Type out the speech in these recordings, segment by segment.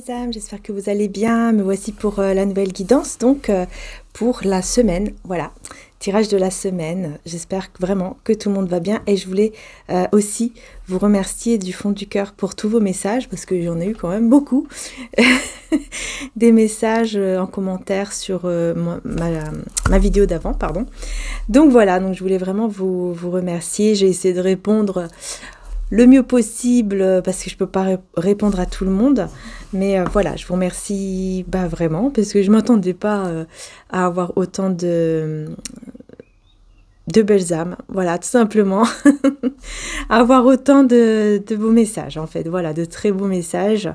mes âmes, j'espère que vous allez bien. Me voici pour la nouvelle guidance, donc pour la semaine, voilà, tirage de la semaine. J'espère vraiment que tout le monde va bien et je voulais aussi vous remercier du fond du cœur pour tous vos messages parce que j'en ai eu quand même beaucoup. Des messages en commentaire sur ma vidéo d'avant, pardon. Donc voilà, donc je voulais vraiment vous remercier. J'ai essayé de répondre le mieux possible parce que je peux pas répondre à tout le monde, mais voilà, je vous remercie vraiment parce que je m'attendais pas à avoir autant de belles âmes, voilà, tout simplement. Avoir autant de beaux messages, en fait, voilà, de très beaux messages.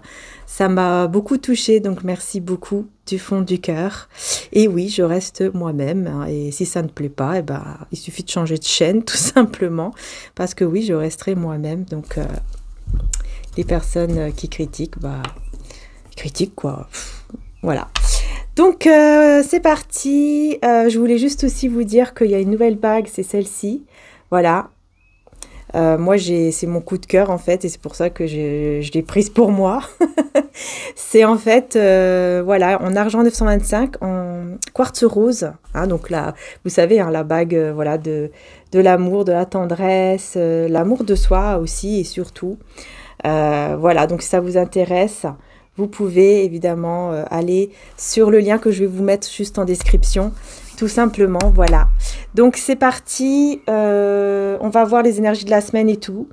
Ça m'a beaucoup touchée, donc merci beaucoup du fond du cœur. Et oui, je reste moi-même, hein, et si ça ne plaît pas, eh ben, il suffit de changer de chaîne, tout simplement, parce que oui, je resterai moi-même. Donc, les personnes qui critiquent, critiquent, quoi. Voilà. Donc, c'est parti. Je voulais juste aussi vous dire qu'il y a une nouvelle bague, c'est celle-ci. Voilà. Moi, c'est mon coup de cœur, en fait, et c'est pour ça que je l'ai prise pour moi. C'est en fait, voilà, en argent 925, en quartz rose. Hein, donc là, vous savez, hein, la bague, voilà, de l'amour, de la tendresse, l'amour de soi aussi, et surtout. Voilà, donc si ça vous intéresse, vous pouvez évidemment aller sur le lien que je vais vous mettre juste en description. Tout simplement, voilà. Donc c'est parti, on va voir les énergies de la semaine et tout.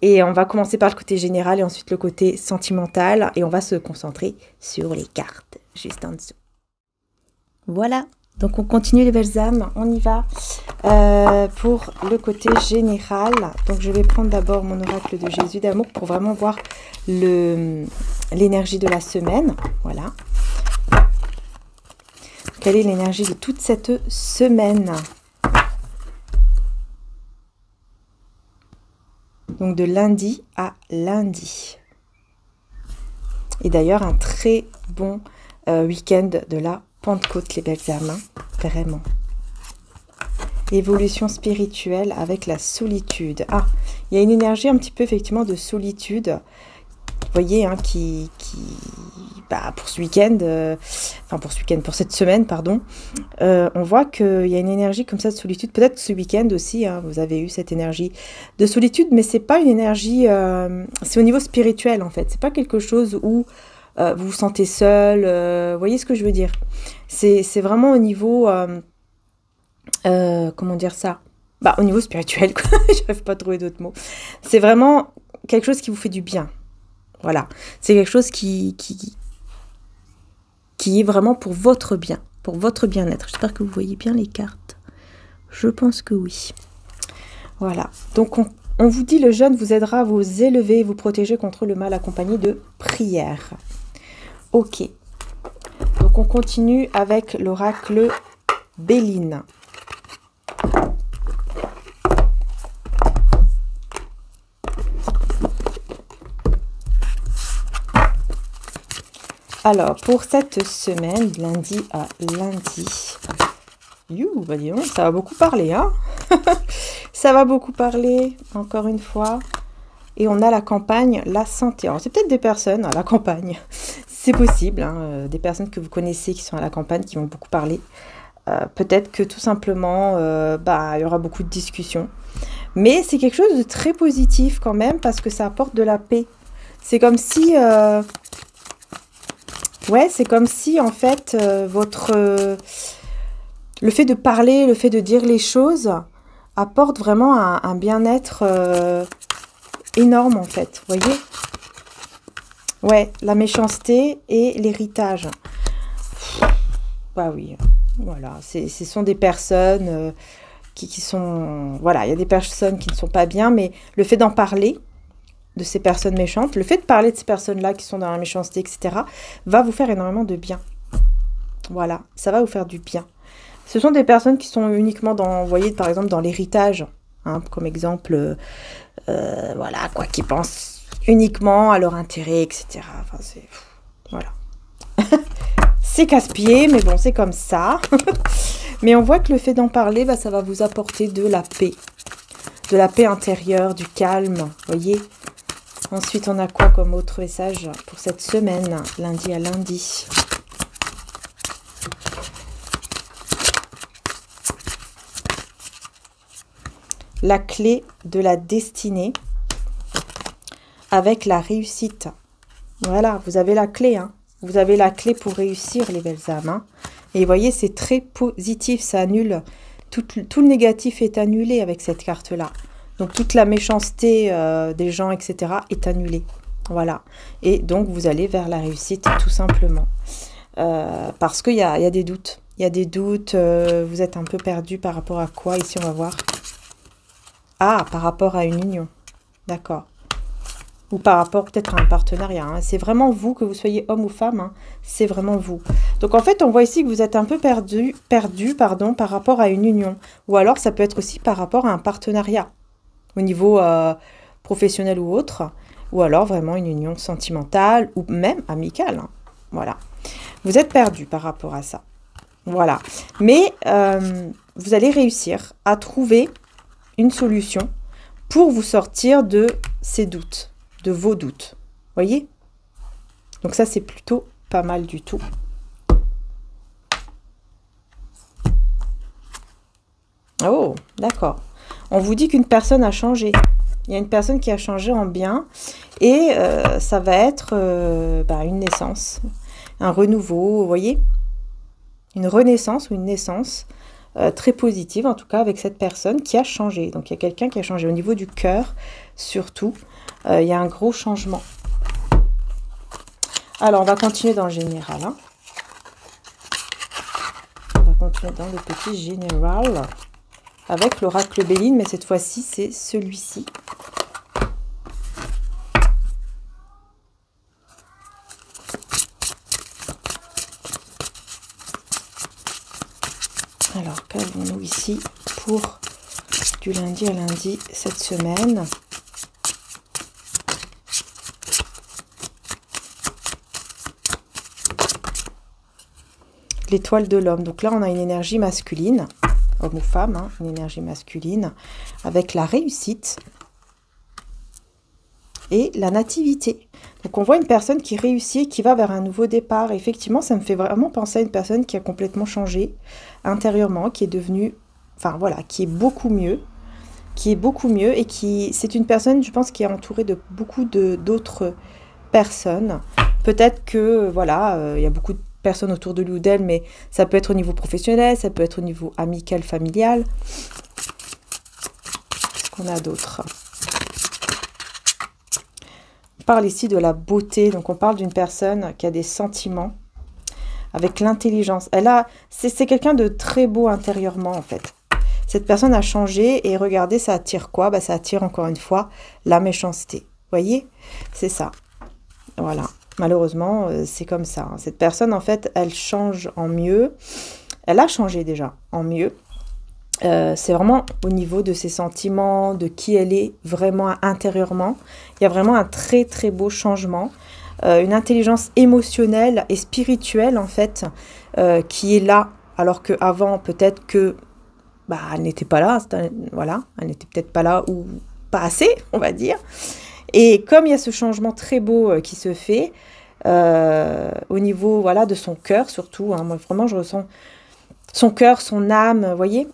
Et on va commencer par le côté général et ensuite le côté sentimental. Et on va se concentrer sur les cartes, juste en dessous. Voilà, donc on continue les belles âmes, on y va pour le côté général. Donc je vais prendre d'abord mon oracle de Jésus d'amour pour vraiment voir l'énergie de la semaine. Voilà. Quelle est l'énergie de toute cette semaine? Donc de lundi à lundi. Et d'ailleurs un très bon week-end de la Pentecôte, les belles âmes, hein, vraiment. Évolution spirituelle avec la solitude. Ah, il y a une énergie un petit peu effectivement de solitude. Vous voyez, hein, pour ce week-end, pour cette semaine, pardon, on voit qu'il y a une énergie comme ça de solitude. Peut-être ce week-end aussi, hein, vous avez eu cette énergie de solitude, mais c'est pas une énergie, c'est au niveau spirituel en fait. C'est pas quelque chose où vous vous sentez seul. Vous voyez ce que je veux dire? C'est vraiment au niveau, comment dire ça? Au niveau spirituel, quoi. J'arrive pas à trouver d'autres mots. C'est vraiment quelque chose qui vous fait du bien. Voilà, c'est quelque chose qui est vraiment pour votre bien, pour votre bien-être. J'espère que vous voyez bien les cartes. Je pense que oui. Voilà, donc on vous dit le jeûne vous aidera à vous élever et vous protéger contre le mal accompagné de prières. Ok, donc on continue avec l'oracle Béline. Alors, pour cette semaine, lundi à lundi, dis donc, ça va beaucoup parler, hein. Ça va beaucoup parler, encore une fois. Et on a la campagne, la santé. Alors, c'est peut-être des personnes à la campagne, c'est possible, hein, des personnes que vous connaissez qui sont à la campagne, qui vont beaucoup parler. Peut-être que tout simplement, il y aura beaucoup de discussions. Mais c'est quelque chose de très positif quand même, parce que ça apporte de la paix. C'est comme si... ouais, c'est comme si, en fait, le fait de parler, le fait de dire les choses apporte vraiment un bien-être énorme, en fait, vous voyez? Ouais, la méchanceté et l'héritage. Bah oui, voilà, ce sont des personnes qui sont... Voilà, il y a des personnes qui ne sont pas bien, mais le fait d'en parler... de ces personnes méchantes, le fait de parler de ces personnes-là qui sont dans la méchanceté, etc., va vous faire énormément de bien. Voilà, ça va vous faire du bien. Ce sont des personnes qui sont uniquement dans, vous voyez, par exemple, dans l'héritage, hein, comme exemple, voilà, quoi, qui pensent uniquement à leur intérêt, etc. Enfin, c'est... Voilà. C'est casse-pied, mais bon, c'est comme ça. Mais on voit que le fait d'en parler, ça va vous apporter de la paix. De la paix intérieure, du calme, vous voyez ? Ensuite, on a quoi comme autre message pour cette semaine, lundi à lundi? La clé de la destinée avec la réussite. Voilà, vous avez la clé, hein. Vous avez la clé pour réussir, les belles âmes, hein. Et vous voyez, c'est très positif, ça annule. Tout le négatif est annulé avec cette carte-là. Donc, toute la méchanceté des gens, etc. est annulée. Voilà. Et donc, vous allez vers la réussite, tout simplement. Parce qu'il y a des doutes. Il y a des doutes. Vous êtes un peu perdu par rapport à quoi? Ici, on va voir. Ah, par rapport à une union. D'accord. Ou par rapport peut-être à un partenariat. Hein. C'est vraiment vous, que vous soyez homme ou femme. Hein. C'est vraiment vous. Donc, en fait, on voit ici que vous êtes un peu perdu par rapport à une union. Ou alors, ça peut être aussi par rapport à un partenariat. Au niveau professionnel ou autre. Ou alors, vraiment une union sentimentale ou même amicale. Hein. Voilà. Vous êtes perdu par rapport à ça. Voilà. Mais vous allez réussir à trouver une solution pour vous sortir de ces doutes. De vos doutes. Voyez? Donc ça, c'est plutôt pas mal du tout. Oh, d'accord. On vous dit qu'une personne a changé. Il y a une personne qui a changé en bien. Et ça va être une naissance. Un renouveau, vous voyez? Une renaissance ou une naissance très positive, en tout cas, avec cette personne qui a changé. Donc, il y a quelqu'un qui a changé au niveau du cœur, surtout. Il y a un gros changement. Alors, on va continuer dans le général. Hein. On va continuer dans le petit général avec l'oracle Béline, mais cette fois-ci, c'est celui-ci. Alors, qu'avons-nous ici pour du lundi à lundi cette semaine? L'étoile de l'homme. Donc là, on a une énergie masculine, homme ou femme, hein, une énergie masculine, avec la réussite et la nativité. Donc on voit une personne qui réussit, qui va vers un nouveau départ. Et effectivement, ça me fait vraiment penser à une personne qui a complètement changé intérieurement, qui est devenue, enfin voilà, qui est beaucoup mieux, et qui, c'est une personne, je pense, qui est entourée de beaucoup d'autres personnes. Peut-être que, voilà, il y a beaucoup de personnes autour de lui ou d'elle, mais ça peut être au niveau professionnel, ça peut être au niveau amical, familial. Qu'est-ce qu'on a d'autre? On parle ici de la beauté, donc on parle d'une personne qui a des sentiments, avec l'intelligence. C'est quelqu'un de très beau intérieurement, en fait. Cette personne a changé, et regardez, ça attire quoi? Ça attire encore une fois la méchanceté. Vous voyez? C'est ça. Voilà. Malheureusement, c'est comme ça. Hein. Cette personne, en fait, elle change en mieux. Elle a changé déjà en mieux. C'est vraiment au niveau de ses sentiments, de qui elle est vraiment intérieurement. Il y a vraiment un très très beau changement. Une intelligence émotionnelle et spirituelle, en fait, qui est là. Alors qu'avant, peut-être que elle n'était pas là. Voilà, elle n'était peut-être pas là ou pas assez, on va dire. Et comme il y a ce changement très beau qui se fait, au niveau voilà, de son cœur surtout, hein, moi vraiment je ressens son cœur, son âme, vous voyez,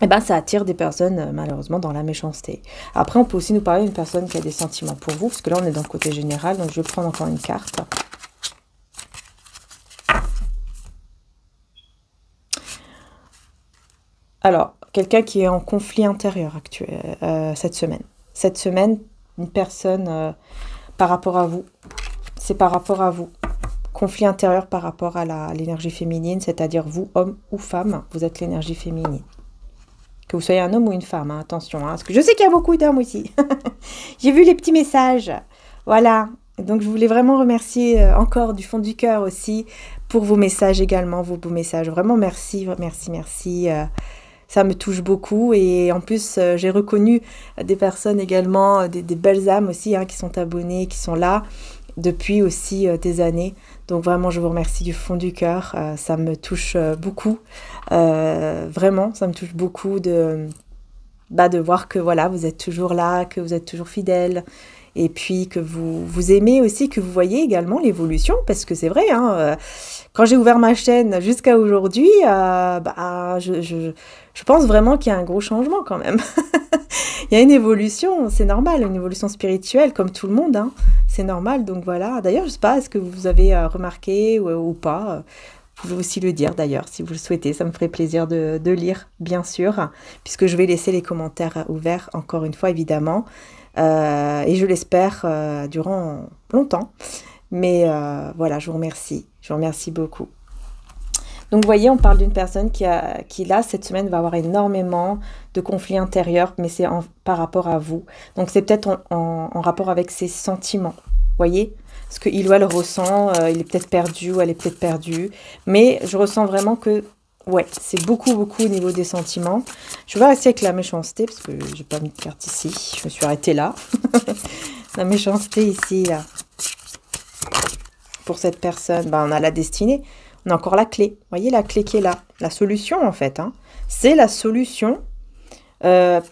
et ça attire des personnes malheureusement dans la méchanceté. Après on peut aussi nous parler d'une personne qui a des sentiments pour vous, parce que là on est dans le côté général, donc je vais prendre encore une carte. Alors, quelqu'un qui est en conflit intérieur actuel, cette semaine. Cette semaine, une personne par rapport à vous. C'est par rapport à vous. Conflit intérieur par rapport à l'énergie féminine, c'est-à-dire vous, homme ou femme, vous êtes l'énergie féminine. Que vous soyez un homme ou une femme, hein, attention. Hein, parce que je sais qu'il y a beaucoup d'hommes aussi. J'ai vu les petits messages. Voilà. Donc, je voulais vraiment remercier encore du fond du cœur aussi pour vos messages également, vos beaux messages. Vraiment, merci, merci, merci. Ça me touche beaucoup et en plus j'ai reconnu des personnes également, des belles âmes aussi hein, qui sont abonnées, qui sont là depuis aussi des années. Donc vraiment je vous remercie du fond du cœur, ça me touche beaucoup, vraiment ça me touche beaucoup de voir que voilà vous êtes toujours là, que vous êtes toujours fidèles et puis que vous aimez aussi, que vous voyez également l'évolution, parce que c'est vrai, hein, quand j'ai ouvert ma chaîne jusqu'à aujourd'hui, je pense vraiment qu'il y a un gros changement quand même. Il y a une évolution, c'est normal, une évolution spirituelle comme tout le monde, hein, c'est normal. Donc voilà, d'ailleurs, je sais pas, est-ce que vous avez remarqué ou pas vous pouvez aussi le dire d'ailleurs, si vous le souhaitez, ça me ferait plaisir de lire, bien sûr, puisque je vais laisser les commentaires ouverts, encore une fois, évidemment, et je l'espère durant longtemps. Mais voilà, je vous remercie beaucoup. Donc vous voyez, on parle d'une personne qui là, cette semaine, va avoir énormément de conflits intérieurs, mais c'est par rapport à vous. Donc c'est peut-être en rapport avec ses sentiments, vous voyez, ce qu'il ou elle ressent, il est peut-être perdu ou elle est peut-être perdue. Mais je ressens vraiment que, ouais, c'est beaucoup au niveau des sentiments. Je vais rester avec la méchanceté, parce que j'ai pas mis de carte ici, je me suis arrêtée là. La méchanceté ici, là. Pour cette personne, ben, on a la destinée. On a encore la clé. Vous voyez la clé qui est là. La solution, en fait. Hein. C'est la solution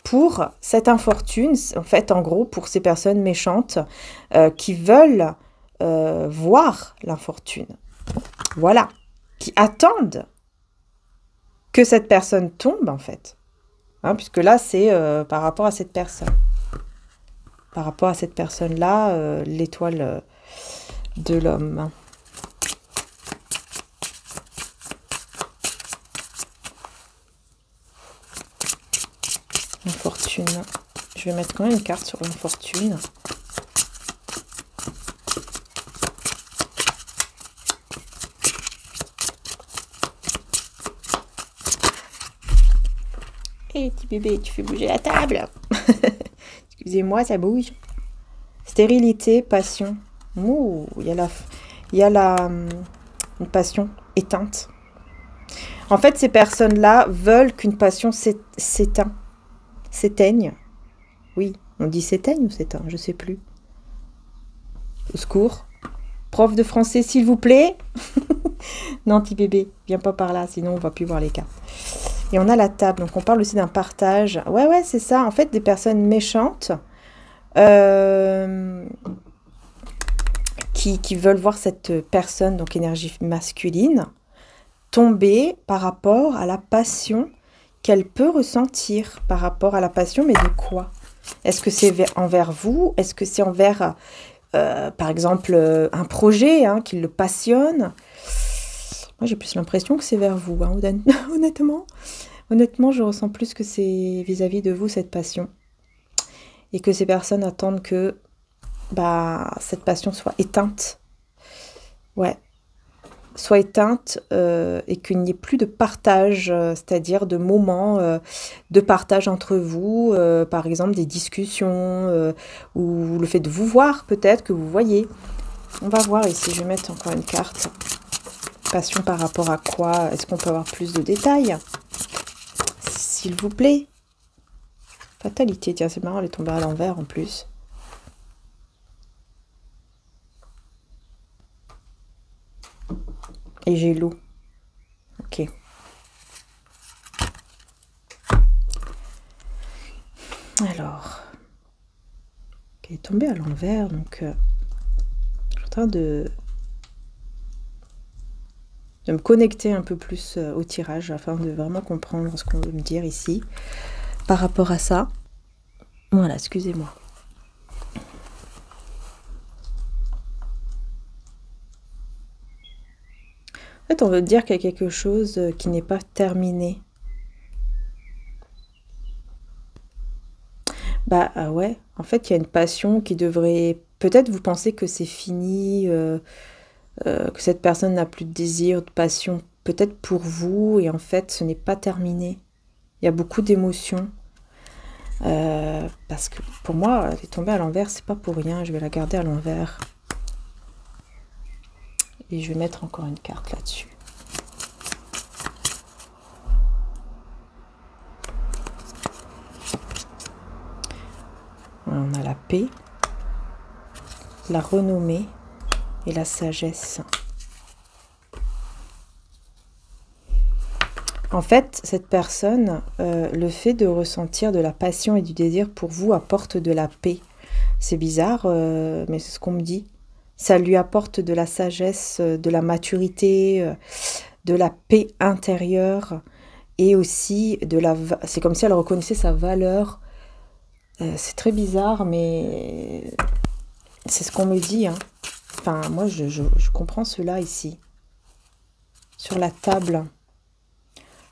pour cette infortune. En fait, en gros, pour ces personnes méchantes qui veulent voir l'infortune. Voilà. Qui attendent que cette personne tombe, en fait. Hein, puisque là, c'est par rapport à cette personne. Par rapport à cette personne-là, l'étoile de l'homme. L'infortune. Je vais mettre quand même une carte sur l'infortune. Hé, petit bébé, tu fais bouger la table. Excusez-moi, ça bouge. Stérilité, passion. Ouh, il y a une passion éteinte. En fait, ces personnes-là veulent qu'une passion s'éteigne. Oui, on dit s'éteigne ou s'éteint, je sais plus. Au secours. Prof de français, s'il vous plaît. Non, petit bébé, viens pas par là, sinon on va plus voir les cartes. Et on a la table, donc on parle aussi d'un partage. Ouais, c'est ça. En fait, des personnes méchantes qui veulent voir cette personne, donc énergie masculine, tomber par rapport à la passion qu'elle peut ressentir. Par rapport à la passion, mais de quoi? Est-ce que c'est envers vous? Est-ce que c'est envers, par exemple, un projet qui le passionne? Moi, j'ai plus l'impression que c'est vers vous, hein, honnêtement. Honnêtement, je ressens plus que c'est vis-à-vis de vous, cette passion. Et que ces personnes attendent que cette passion soit éteinte. Ouais. Soit éteinte et qu'il n'y ait plus de partage, c'est-à-dire de moments de partage entre vous, par exemple des discussions ou le fait de vous voir peut-être, que vous voyez. On va voir ici, je vais mettre encore une carte. Passion par rapport à quoi? Est-ce qu'on peut avoir plus de détails? S'il vous plaît. Fatalité, tiens, c'est marrant, elle est tombée à l'envers en plus. Et j'ai l'eau. Ok. Alors. Elle est tombée à l'envers, donc je suis en train de me connecter un peu plus au tirage afin de vraiment comprendre ce qu'on veut me dire ici par rapport à ça. Voilà, excusez-moi. En fait, on veut dire qu'il y a quelque chose qui n'est pas terminé. Ouais, en fait, il y a une passion qui devrait... Peut-être vous pensez que c'est fini, que cette personne n'a plus de désir, de passion, peut-être pour vous, et en fait, ce n'est pas terminé. Il y a beaucoup d'émotions. Parce que pour moi, elle est tombée à l'envers, c'est pas pour rien, je vais la garder à l'envers. Et je vais mettre encore une carte là-dessus. On a la paix, la renommée et la sagesse. En fait, cette personne, le fait de ressentir de la passion et du désir pour vous apporte de la paix. C'est bizarre, mais c'est ce qu'on me dit. Ça lui apporte de la sagesse, de la maturité, de la paix intérieure et aussi c'est comme si elle reconnaissait sa valeur. C'est très bizarre, mais c'est ce qu'on me dit, hein. Enfin, moi, je comprends cela ici. Sur la table.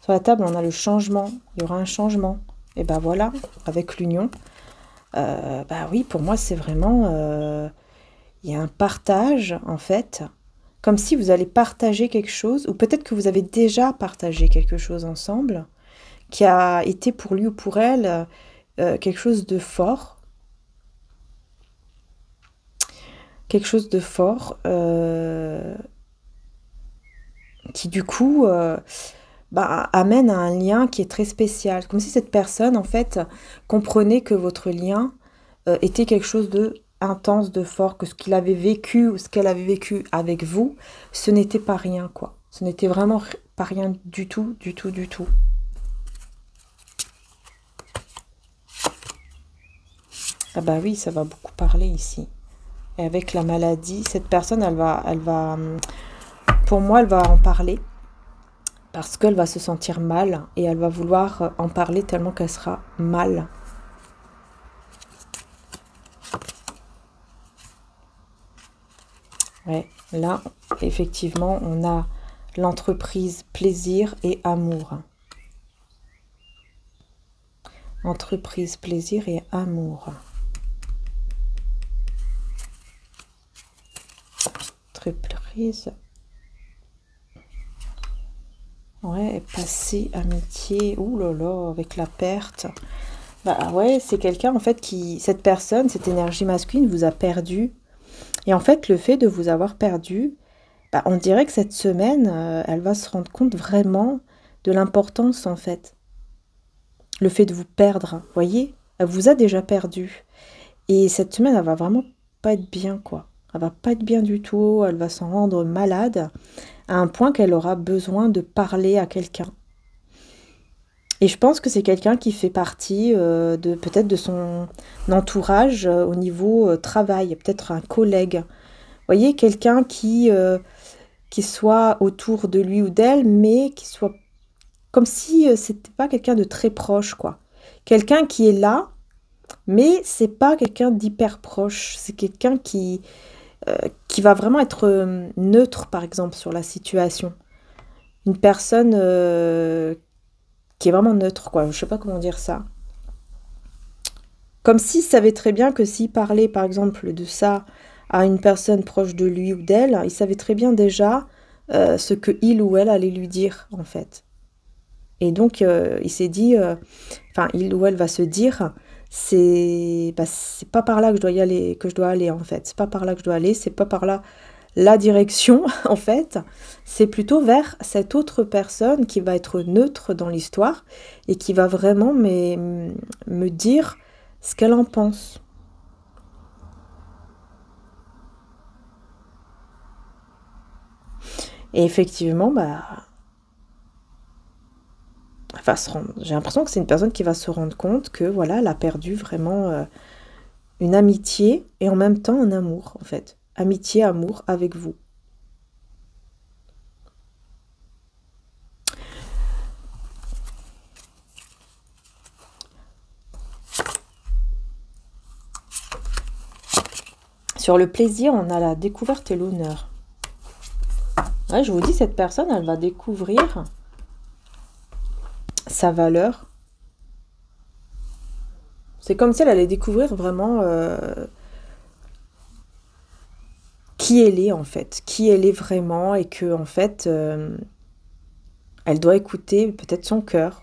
Sur la table, on a le changement. Il y aura un changement. Et ben voilà, avec l'union. Bah oui, pour moi, c'est vraiment... il y a un partage, en fait. Comme si vous allez partager quelque chose, ou peut-être que vous avez déjà partagé quelque chose ensemble, qui a été pour lui ou pour elle quelque chose de fort. Quelque chose de fort qui du coup amène à un lien qui est très spécial. Comme si cette personne, en fait, comprenait que votre lien était quelque chose de intense, de fort, que ce qu'il avait vécu ou ce qu'elle avait vécu avec vous, ce n'était pas rien, quoi. Ce n'était vraiment pas rien du tout, du tout, du tout. Ah bah oui, ça va beaucoup parler ici. Et avec la maladie, cette personne, pour moi, elle va en parler parce qu'elle va se sentir mal et elle va vouloir en parler tellement qu'elle sera mal. Ouais, là, effectivement, on a l'entreprise plaisir et amour. Entreprise, plaisir et amour. Entreprise. Ouais, passé, amitié. Ouh là là, avec la perte. Bah ouais, c'est quelqu'un en fait cette personne, cette énergie masculine vous a perdu. Et en fait, le fait de vous avoir perdu, bah, on dirait que cette semaine, elle va se rendre compte vraiment de l'importance en fait. Le fait de vous perdre, vous voyez, elle vous a déjà perdu. Et cette semaine, elle va vraiment pas être bien, quoi. Elle va pas être bien du tout, elle va s'en rendre malade, à un point qu'elle aura besoin de parler à quelqu'un. Et je pense que c'est quelqu'un qui fait partie peut-être de son entourage au niveau travail, peut-être un collègue. Vous voyez, quelqu'un qui soit autour de lui ou d'elle, mais qui soit comme si c'était pas quelqu'un de très proche, quoi. Quelqu'un qui est là, mais c'est pas quelqu'un d'hyper proche. C'est quelqu'un qui va vraiment être neutre, par exemple, sur la situation. Une personne qui est vraiment neutre, quoi. Je sais pas comment dire ça. Comme s'il savait très bien que s'il parlait, par exemple, de ça à une personne proche de lui ou d'elle, il savait très bien déjà ce que il ou elle allait lui dire, en fait. Et donc, il s'est dit, enfin, il ou elle va se dire, c'est pas par là que je dois y aller, que je dois aller, en fait. C'est pas par là que je dois aller, c'est pas par là la direction, en fait. C'est plutôt vers cette autre personne qui va être neutre dans l'histoire et qui va vraiment me dire ce qu'elle en pense. Et effectivement, j'ai l'impression que c'est une personne qui va se rendre compte que voilà, elle a perdu vraiment une amitié et en même temps un amour, en fait. Amitié, amour avec vous. Sur le plaisir, on a la découverte et l'honneur. Ouais, je vous dis, cette personne, elle va découvrir sa valeur. C'est comme si elle allait découvrir vraiment qui elle est en fait, qui elle est vraiment et que en fait, elle doit écouter peut-être son cœur.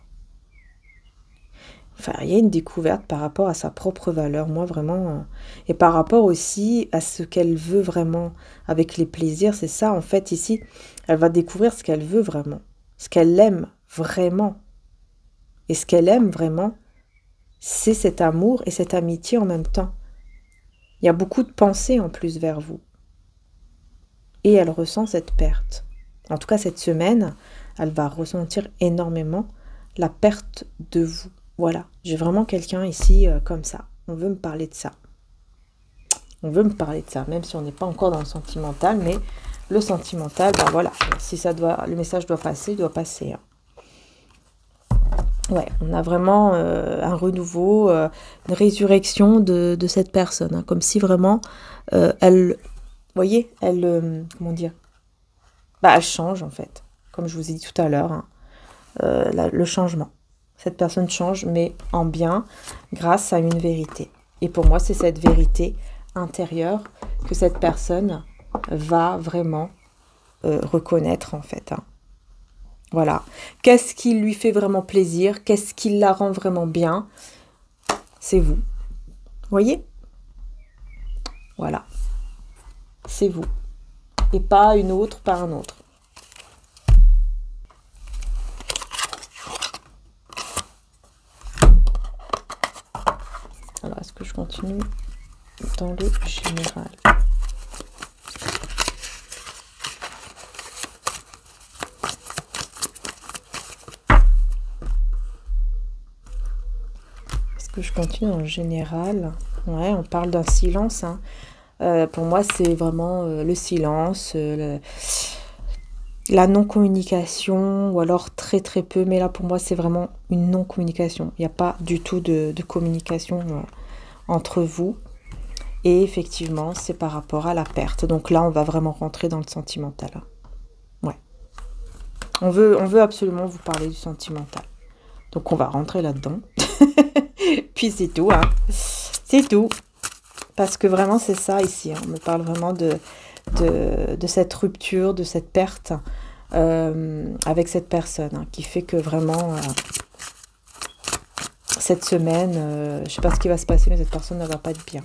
Enfin, il y a une découverte par rapport à sa propre valeur, moi vraiment, et par rapport aussi à ce qu'elle veut vraiment avec les plaisirs, c'est ça en fait ici, elle va découvrir ce qu'elle veut vraiment, ce qu'elle aime vraiment. Et ce qu'elle aime vraiment, c'est cet amour et cette amitié en même temps. Il y a beaucoup de pensées en plus vers vous. Et elle ressent cette perte. En tout cas, cette semaine, elle va ressentir énormément la perte de vous. Voilà, j'ai vraiment quelqu'un ici comme ça. On veut me parler de ça. On veut me parler de ça, même si on n'est pas encore dans le sentimental, mais le sentimental, ben voilà, si ça doit, le message doit passer, il doit passer. Hein. Ouais, on a vraiment un renouveau, une résurrection de cette personne, hein, comme si vraiment elle, vous voyez, elle, comment dire, bah elle change en fait, comme je vous ai dit tout à l'heure, hein, le changement. Cette personne change, mais en bien, grâce à une vérité. Et pour moi, c'est cette vérité intérieure que cette personne va vraiment reconnaître en fait. Hein. Voilà. Qu'est-ce qui lui fait vraiment plaisir? Qu'est-ce qui la rend vraiment bien? C'est vous. Voyez? Voilà. C'est vous. Et pas une autre, pas un autre. Alors, est-ce que je continue dans le général? Que je continue en général. Ouais, on parle d'un silence. Hein. Pour moi, c'est vraiment le silence, la non-communication, ou alors très très peu. Mais là, pour moi, c'est vraiment une non-communication. Il n'y a pas du tout de communication entre vous. Et effectivement, c'est par rapport à la perte. Donc là, on va vraiment rentrer dans le sentimental. Ouais. On veut absolument vous parler du sentimental. Donc on va rentrer là-dedans. Puis c'est tout, hein. C'est tout. Parce que vraiment, c'est ça ici. Hein. On me parle vraiment de cette rupture, de cette perte avec cette personne, hein, qui fait que vraiment, cette semaine, je ne sais pas ce qui va se passer, mais cette personne ne va pas être bien.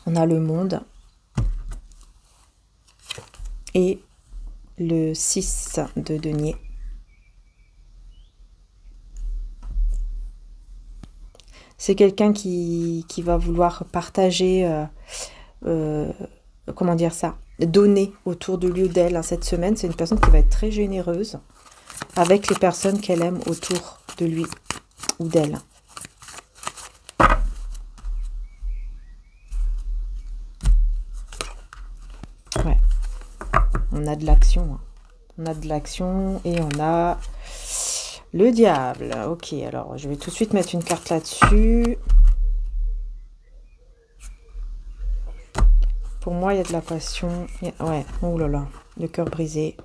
On a le monde et le 6 de denier. C'est quelqu'un qui va vouloir partager, comment dire ça, donner autour de lui ou d'elle, hein, cette semaine. C'est une personne qui va être très généreuse avec les personnes qu'elle aime autour de lui ou d'elle. Ouais. On a de l'action. Hein. On a de l'action et on a le diable. Ok, alors je vais tout de suite mettre une carte là-dessus. Pour moi, il y a de la passion. Ouais, oh là là, le cœur brisé.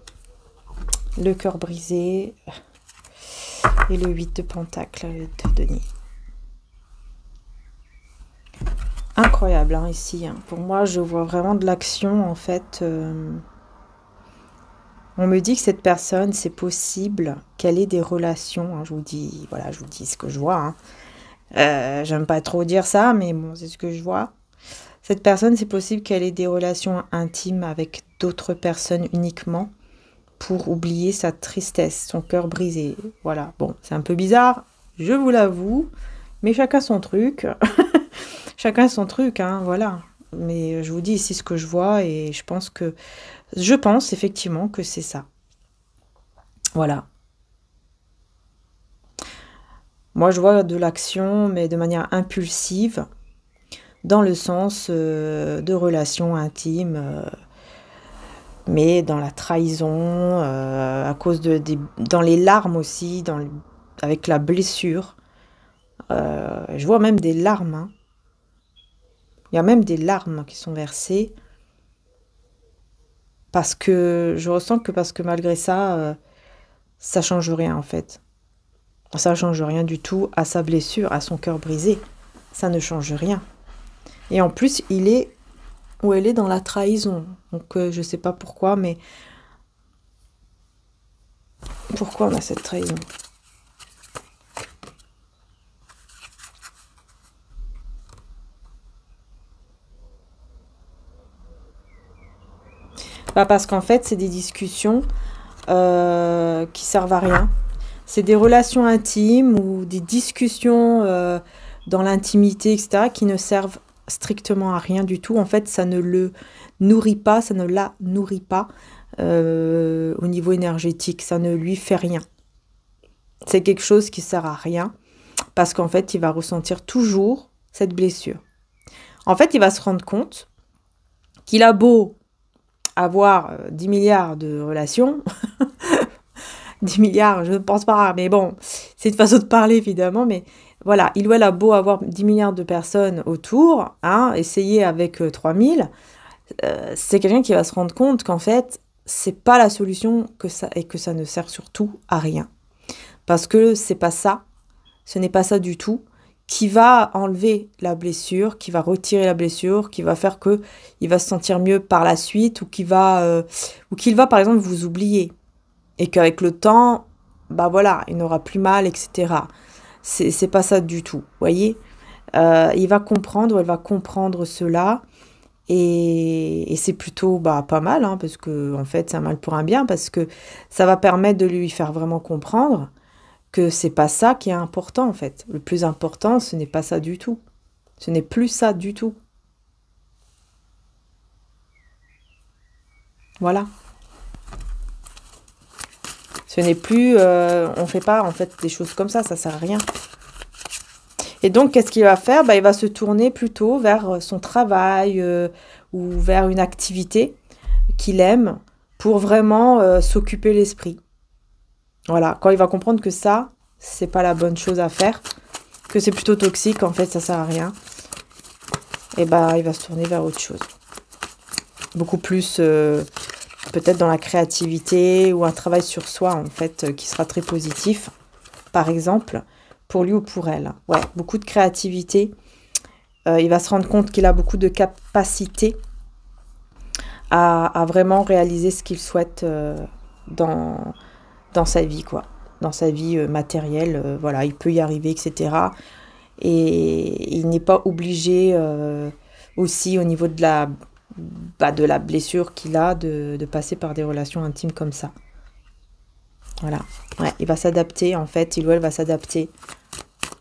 Le cœur brisé. Et le 8 de pentacle de Denis. Incroyable, hein, ici. Hein. Pour moi, je vois vraiment de l'action, en fait. On me dit que cette personne, c'est possible qu'elle ait des relations. Hein, je vous dis, voilà, je vous dis ce que je vois. Hein. J'aime pas trop dire ça, mais bon, c'est ce que je vois. Cette personne, c'est possible qu'elle ait des relations intimes avec d'autres personnes uniquement pour oublier sa tristesse, son cœur brisé. Voilà, bon, c'est un peu bizarre, je vous l'avoue, mais chacun son truc. Chacun son truc, hein, voilà. Mais je vous dis ici ce que je vois et je pense effectivement que c'est ça. Voilà. Moi, je vois de l'action, mais de manière impulsive, dans le sens de relations intimes, mais dans la trahison, à cause dans les larmes aussi, avec la blessure. Je vois même des larmes. Hein. Il y a même des larmes qui sont versées. Parce que je ressens que malgré ça, ça change rien en fait. Ça change rien du tout à sa blessure, à son cœur brisé. Ça ne change rien. Et en plus, il est ou elle est dans la trahison. Donc je sais pas pourquoi, mais pourquoi on a cette trahison? Bah parce qu'en fait, c'est des discussions qui servent à rien. C'est des relations intimes ou des discussions dans l'intimité, etc., qui ne servent strictement à rien du tout. En fait, ça ne le nourrit pas, ça ne la nourrit pas au niveau énergétique. Ça ne lui fait rien. C'est quelque chose qui sert à rien. parce qu'en fait, il va ressentir toujours cette blessure. En fait, il va se rendre compte qu'il a beau avoir 10 milliards de relations, 10 milliards, je ne pense pas, mais bon, c'est une façon de parler évidemment, mais voilà, il ou elle a beau avoir 10 milliards de personnes autour, hein, essayer avec 3000, c'est quelqu'un qui va se rendre compte qu'en fait, c'est pas la solution et que ça ne sert surtout à rien. Parce que c'est pas ça, ce n'est pas ça du tout, qui va enlever la blessure, qui va retirer la blessure, qui va faire que il va se sentir mieux par la suite ou qu'il va par exemple vous oublier et qu'avec le temps, bah voilà, il n'aura plus mal, etc. C'est pas ça du tout, voyez. Il va comprendre, elle va comprendre cela et c'est plutôt pas mal, hein, parce que en fait c'est un mal pour un bien, parce que ça va permettre de lui faire vraiment comprendre que c'est pas ça qui est important en fait. Le plus important, ce n'est pas ça du tout. Ce n'est plus ça du tout. Voilà. Ce n'est plus... on fait pas en fait des choses comme ça sert à rien. Et donc, qu'est-ce qu'il va faire? Il va se tourner plutôt vers son travail ou vers une activité qu'il aime pour vraiment s'occuper l'esprit. Voilà, quand il va comprendre que ça, c'est pas la bonne chose à faire, que c'est plutôt toxique, en fait, ça sert à rien, et il va se tourner vers autre chose. Beaucoup plus, peut-être dans la créativité ou un travail sur soi, en fait, qui sera très positif, par exemple, pour lui ou pour elle. Ouais, beaucoup de créativité. Il va se rendre compte qu'il a beaucoup de capacité à vraiment réaliser ce qu'il souhaite dans sa vie, quoi. Dans sa vie matérielle, voilà, il peut y arriver, etc. Et il n'est pas obligé aussi au niveau de la blessure qu'il a de passer par des relations intimes comme ça. Voilà, ouais, il va s'adapter, en fait, il ou elle va s'adapter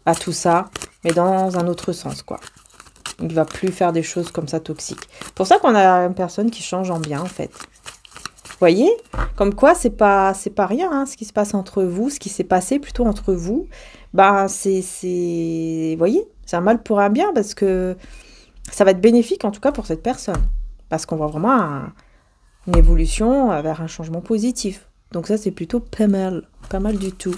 à tout ça, mais dans un autre sens, quoi. Il va plus faire des choses comme ça toxiques. C'est pour ça qu'on a une personne qui change en bien, en fait. Voyez, comme quoi c'est pas rien, hein, ce qui se passe entre vous, ce qui s'est passé plutôt entre vous, voyez, c'est un mal pour un bien, parce que ça va être bénéfique en tout cas pour cette personne, parce qu'on voit vraiment une évolution vers un changement positif. Donc ça c'est plutôt pas mal du tout.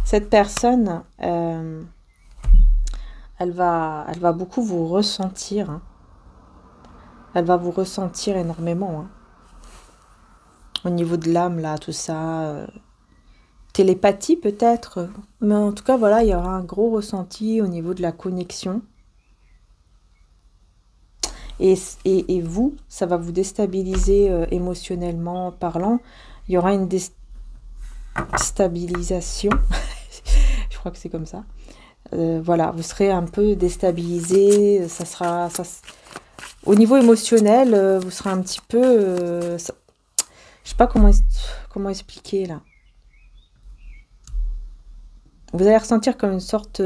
Cette personne, elle va beaucoup vous ressentir. Hein. Elle va vous ressentir énormément. Hein. Au niveau de l'âme, là, tout ça. Télépathie peut-être. Mais en tout cas, voilà, il y aura un gros ressenti au niveau de la connexion. Et vous, ça va vous déstabiliser émotionnellement parlant. Il y aura une déstabilisation. Je crois que c'est comme ça. Voilà, vous serez un peu déstabilisé. Au niveau émotionnel, vous serez un petit peu... je sais pas comment expliquer là. Vous allez ressentir comme une sorte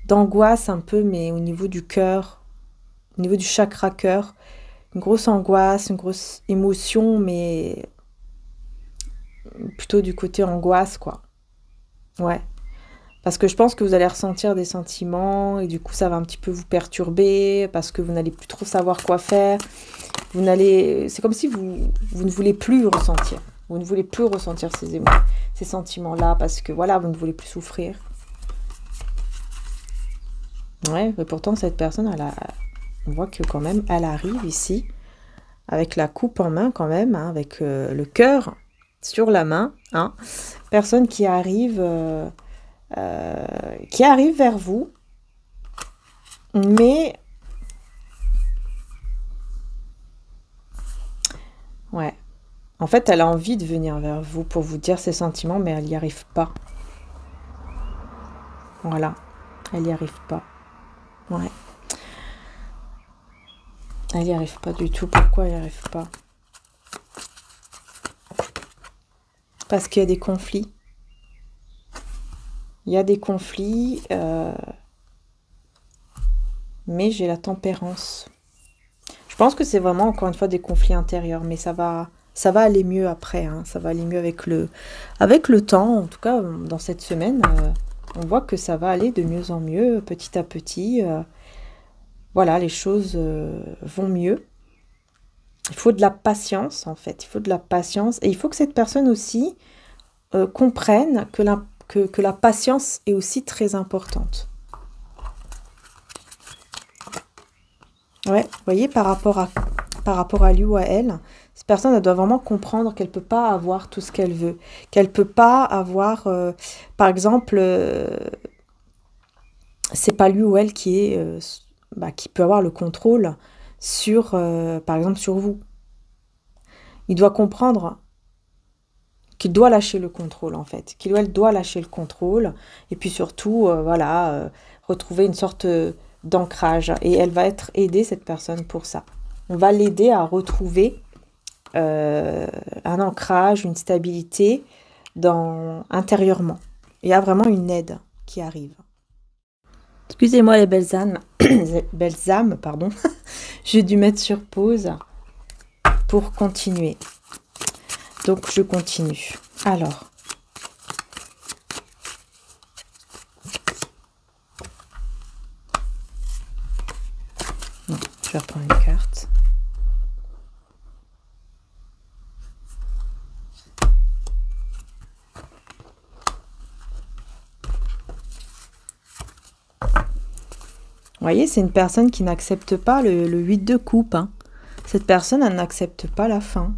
d'angoisse un peu, mais au niveau du cœur, au niveau du chakra cœur. Une grosse angoisse, une grosse émotion, mais plutôt du côté angoisse, quoi. Ouais. Parce que je pense que vous allez ressentir des sentiments et du coup ça va un petit peu vous perturber parce que vous n'allez plus trop savoir quoi faire. C'est comme si vous ne voulez plus ressentir. Vous ne voulez plus ressentir ces sentiments-là parce que voilà, vous ne voulez plus souffrir. Ouais, mais pourtant cette personne, on voit que quand même elle arrive ici avec la coupe en main quand même, hein, avec le cœur sur la main. Hein. Personne qui arrive vers vous, mais ouais, en fait elle a envie de venir vers vous pour vous dire ses sentiments, mais elle n'y arrive pas. Voilà, elle n'y arrive pas. Ouais, elle n'y arrive pas du tout. Pourquoi elle n'y arrive pas? Parce qu'il y a des conflits. Il y a des conflits mais j'ai la tempérance. Je pense que c'est vraiment, encore une fois, des conflits intérieurs, mais ça va aller mieux après, hein. Ça va aller mieux avec le temps. En tout cas, dans cette semaine, on voit que ça va aller de mieux en mieux, petit à petit. Voilà, les choses vont mieux. Il faut de la patience, en fait. Il faut de la patience. Et il faut que cette personne aussi comprenne que la patience est aussi très importante. Ouais, vous voyez, par rapport à lui ou à elle, cette personne, elle doit vraiment comprendre qu'elle ne peut pas avoir tout ce qu'elle veut. Qu'elle ne peut pas avoir, par exemple, c'est pas lui ou elle qui peut avoir le contrôle sur, par exemple, sur vous. Il doit comprendre qu'il doit lâcher le contrôle, en fait. Qu'il ou elle doit lâcher le contrôle. Et puis surtout, voilà, retrouver une sorte d'ancrage. Et elle va être aidée, cette personne, pour ça. On va l'aider à retrouver un ancrage, une stabilité intérieurement. Il y a vraiment une aide qui arrive. Excusez-moi les belles âmes, pardon. J'ai dû mettre sur pause pour continuer. Donc je continue. Alors. Non, je vais reprendre une carte. Vous voyez, c'est une personne qui n'accepte pas le 8 de coupe. Hein. Cette personne, elle n'accepte pas la fin.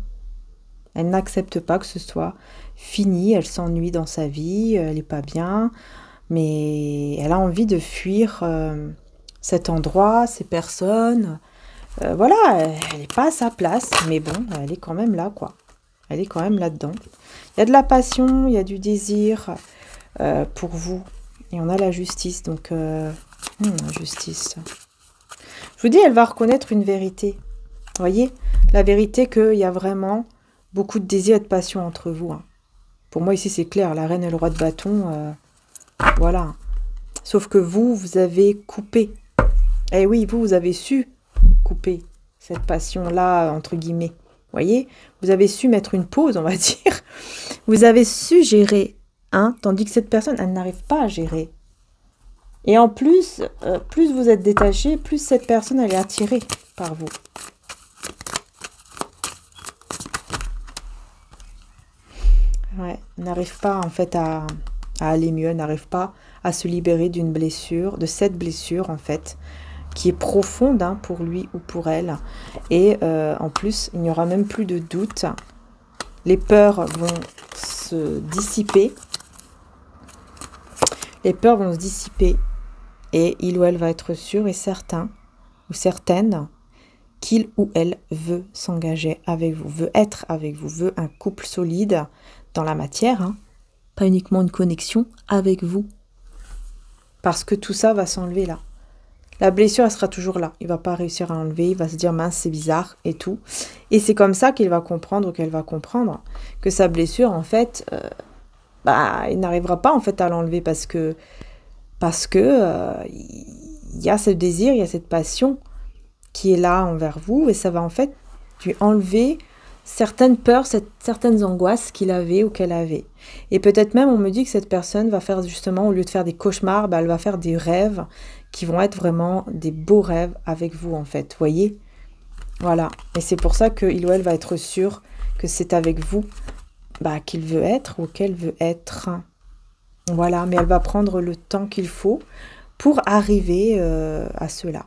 Elle n'accepte pas que ce soit fini. Elle s'ennuie dans sa vie, elle n'est pas bien. Mais elle a envie de fuir cet endroit, ces personnes. Voilà, elle n'est pas à sa place. Mais bon, elle est quand même là, quoi. Elle est quand même là-dedans. Il y a de la passion, il y a du désir pour vous. Et on a la justice, donc... justice. Je vous dis, elle va reconnaître une vérité. Vous voyez, la vérité qu'il y a vraiment beaucoup de désir et de passion entre vous. Hein. Pour moi, ici, c'est clair. La reine et le roi de bâton, voilà. Sauf que vous avez coupé. Eh oui, vous avez su couper cette passion-là, entre guillemets. Vous voyez, vous avez su mettre une pause, on va dire. Vous avez su gérer, hein, tandis que cette personne, elle n'arrive pas à gérer. Et en plus, plus vous êtes détaché, plus cette personne, elle est attirée par vous. Ouais, elle n'arrive pas en fait à aller mieux, elle n'arrive pas à se libérer d'une blessure, de cette blessure en fait, qui est profonde hein, pour lui ou pour elle. Et en plus, il n'y aura même plus de doute. Les peurs vont se dissiper. Les peurs vont se dissiper. Et il ou elle va être sûr et certain, ou certaine, qu'il ou elle veut s'engager avec vous, veut être avec vous, veut un couple solide dans la matière, hein, pas uniquement une connexion avec vous. Parce que tout ça va s'enlever là. La blessure, elle sera toujours là. Il ne va pas réussir à enlever, il va se dire mince, c'est bizarre et tout. Et c'est comme ça qu'il va comprendre, qu'elle va comprendre, que sa blessure, en fait, il n'arrivera pas en fait à l'enlever parce que il y a ce désir, il y a cette passion qui est là envers vous et ça va en fait lui enlever certaines peurs, certaines angoisses qu'il avait ou qu'elle avait. Et peut-être même on me dit que cette personne va faire justement, au lieu de faire des cauchemars, elle va faire des rêves qui vont être vraiment des beaux rêves avec vous en fait, voyez ? Voilà, et c'est pour ça qu'il ou elle va être sûr que c'est avec vous qu'il veut être ou qu'elle veut être. Voilà, mais elle va prendre le temps qu'il faut pour arriver à cela.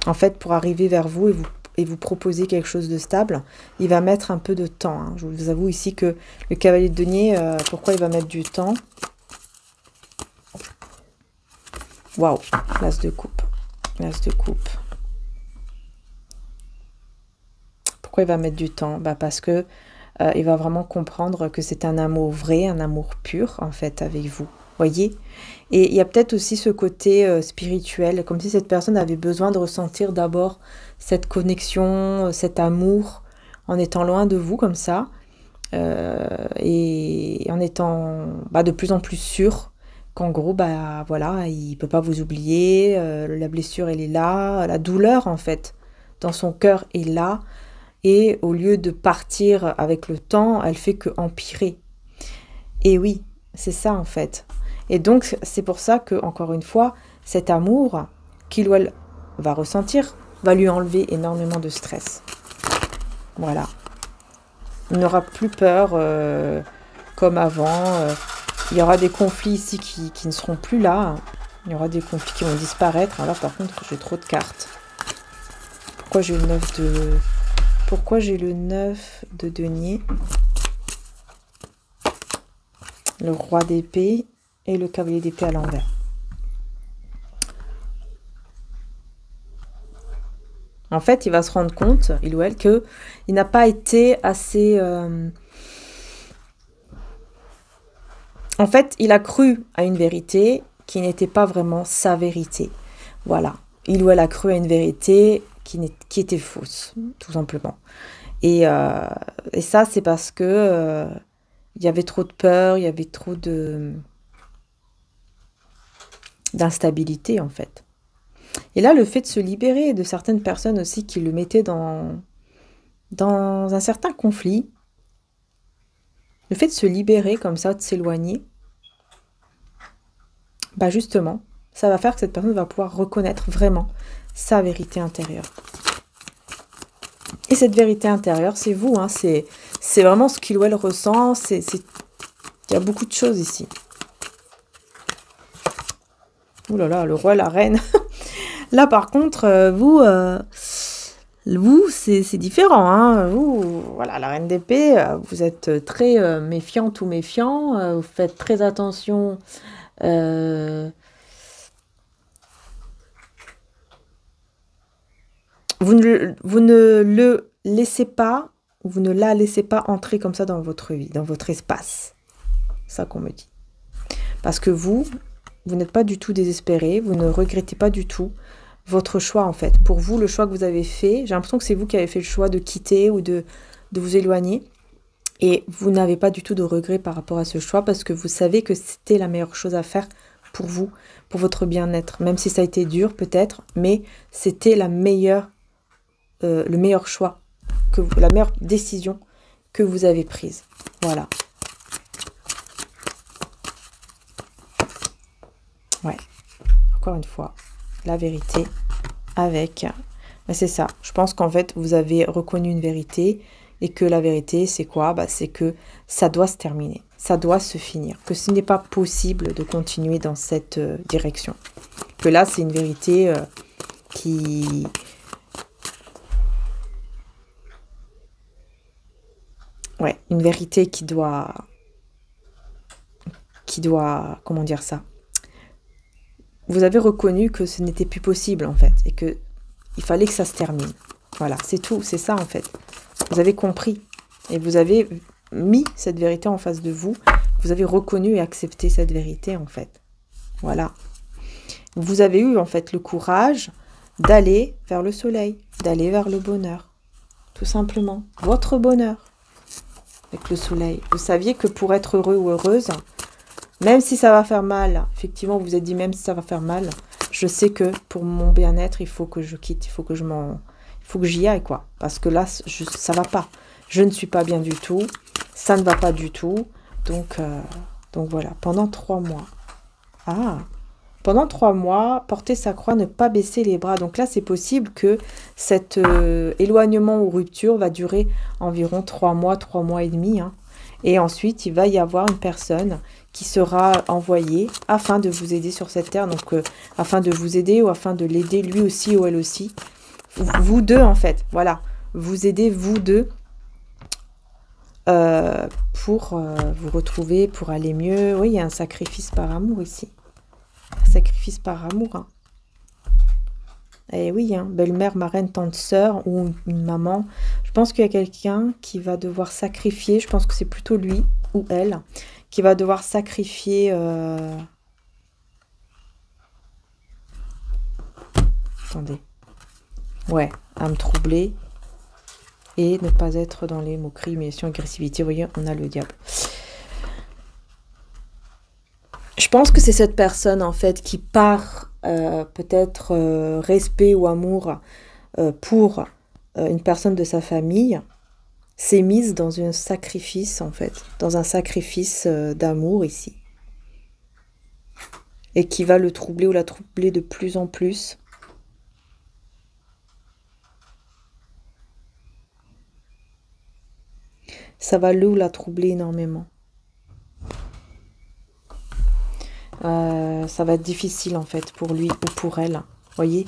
En fait, pour arriver vers vous et vous proposer quelque chose de stable, il va mettre un peu de temps. Hein. Je vous avoue ici que le cavalier de denier, pourquoi il va mettre du temps? Waouh, l'as de coupe. L'as de coupe. Pourquoi il va mettre du temps? Parce que il va vraiment comprendre que c'est un amour vrai, un amour pur, en fait, avec vous. Voyez? Et il y a peut-être aussi ce côté spirituel, comme si cette personne avait besoin de ressentir d'abord cette connexion, cet amour, en étant loin de vous, comme ça, et en étant de plus en plus sûre qu'en gros, bah voilà, il peut pas vous oublier, la blessure, elle est là, la douleur, en fait, dans son cœur est là, et au lieu de partir avec le temps, elle fait que empirer. Et oui, c'est ça, en fait. Et donc, c'est pour ça que, encore une fois, cet amour qu'il ou elle va ressentir va lui enlever énormément de stress. Voilà. Il n'aura plus peur comme avant. Il y aura des conflits ici qui ne seront plus là. Il y aura des conflits qui vont disparaître. Alors, par contre, j'ai trop de cartes. Pourquoi j'ai le 9 de... Pourquoi j'ai le 9 de denier, le roi d'épée et le cavalier d'épée à l'envers? En fait, il va se rendre compte, il ou elle, qu'il n'a pas été assez... En fait, il a cru à une vérité qui n'était pas vraiment sa vérité. Voilà. Il ou elle a cru à une vérité qui était fausse, tout simplement. Et ça, c'est parce que il y avait trop de peur, il y avait trop d'instabilité, en fait. Et là, le fait de se libérer de certaines personnes aussi qui le mettaient dans un certain conflit, le fait de se libérer comme ça, de s'éloigner, bah justement, ça va faire que cette personne va pouvoir reconnaître vraiment sa vérité intérieure. Et cette vérité intérieure, c'est vous, hein, c'est vraiment ce qu'il ou elle ressent, il y a beaucoup de choses ici. Ouh là là, le roi, la reine. Là, par contre, vous, c'est différent, hein. Vous, voilà, la reine d'épée, vous êtes très méfiante ou méfiant. Vous faites très attention. Vous ne le laissez pas, vous ne la laissez pas entrer comme ça dans votre vie, dans votre espace. C'est ça qu'on me dit. Parce que vous n'êtes pas du tout désespéré, vous ne regrettez pas du tout votre choix, en fait. Pour vous, le choix que vous avez fait, j'ai l'impression que c'est vous qui avez fait le choix de quitter ou de vous éloigner. Et vous n'avez pas du tout de regret par rapport à ce choix parce que vous savez que c'était la meilleure chose à faire pour vous, pour votre bien-être. Même si ça a été dur, peut-être, mais c'était le meilleur choix, la meilleure décision que vous avez prise. Voilà. Ouais. Encore une fois, la vérité avec... c'est ça. Je pense qu'en fait, vous avez reconnu une vérité et que la vérité, c'est quoi? C'est que ça doit se terminer. Ça doit se finir. Que ce n'est pas possible de continuer dans cette direction. Que là, c'est une vérité qui... Ouais, une vérité qui doit... Comment dire ça? Vous avez reconnu que ce n'était plus possible, en fait. Et que il fallait que ça se termine. Voilà, c'est tout. C'est ça, en fait. Vous avez compris. Et vous avez mis cette vérité en face de vous. Vous avez reconnu et accepté cette vérité, en fait. Voilà. Vous avez eu, en fait, le courage d'aller vers le soleil. D'aller vers le bonheur. Tout simplement. Votre bonheur. Avec le soleil. Vous saviez que pour être heureux ou heureuse, même si ça va faire mal, effectivement, vous vous êtes dit, même si ça va faire mal, je sais que pour mon bien-être, il faut que je quitte, il faut que j'y aille, quoi. Parce que là, ça va pas. Je ne suis pas bien du tout. Ça ne va pas du tout. Donc voilà, pendant 3 mois. Pendant 3 mois, porter sa croix, ne pas baisser les bras. Donc là, c'est possible que cet éloignement ou rupture va durer environ 3 mois et demi. Hein. Et ensuite, il va y avoir une personne qui sera envoyée afin de vous aider sur cette terre. Donc, afin de vous aider ou afin de l'aider lui aussi ou elle aussi. Vous deux, en fait. Voilà. Vous aidez, vous deux, pour vous retrouver, pour aller mieux. Oui, il y a un sacrifice par amour ici. Un sacrifice par amour. Hein. Eh oui, hein, belle-mère, marraine, tante, sœur ou une maman. Je pense qu'il y a quelqu'un qui va devoir sacrifier. Je pense que c'est plutôt lui ou elle qui va devoir sacrifier... Attendez. Ouais, à me troubler et ne pas être dans les moqueries, humiliations, agressivité. Vous voyez, on a le diable. Je pense que c'est cette personne, en fait, qui part peut-être respect ou amour pour une personne de sa famille, s'est mise dans un sacrifice, en fait, dans un sacrifice d'amour ici. Et qui va le troubler ou la troubler de plus en plus. Ça va le ou la troubler énormément. Ça va être difficile en fait pour lui ou pour elle. Vous voyez,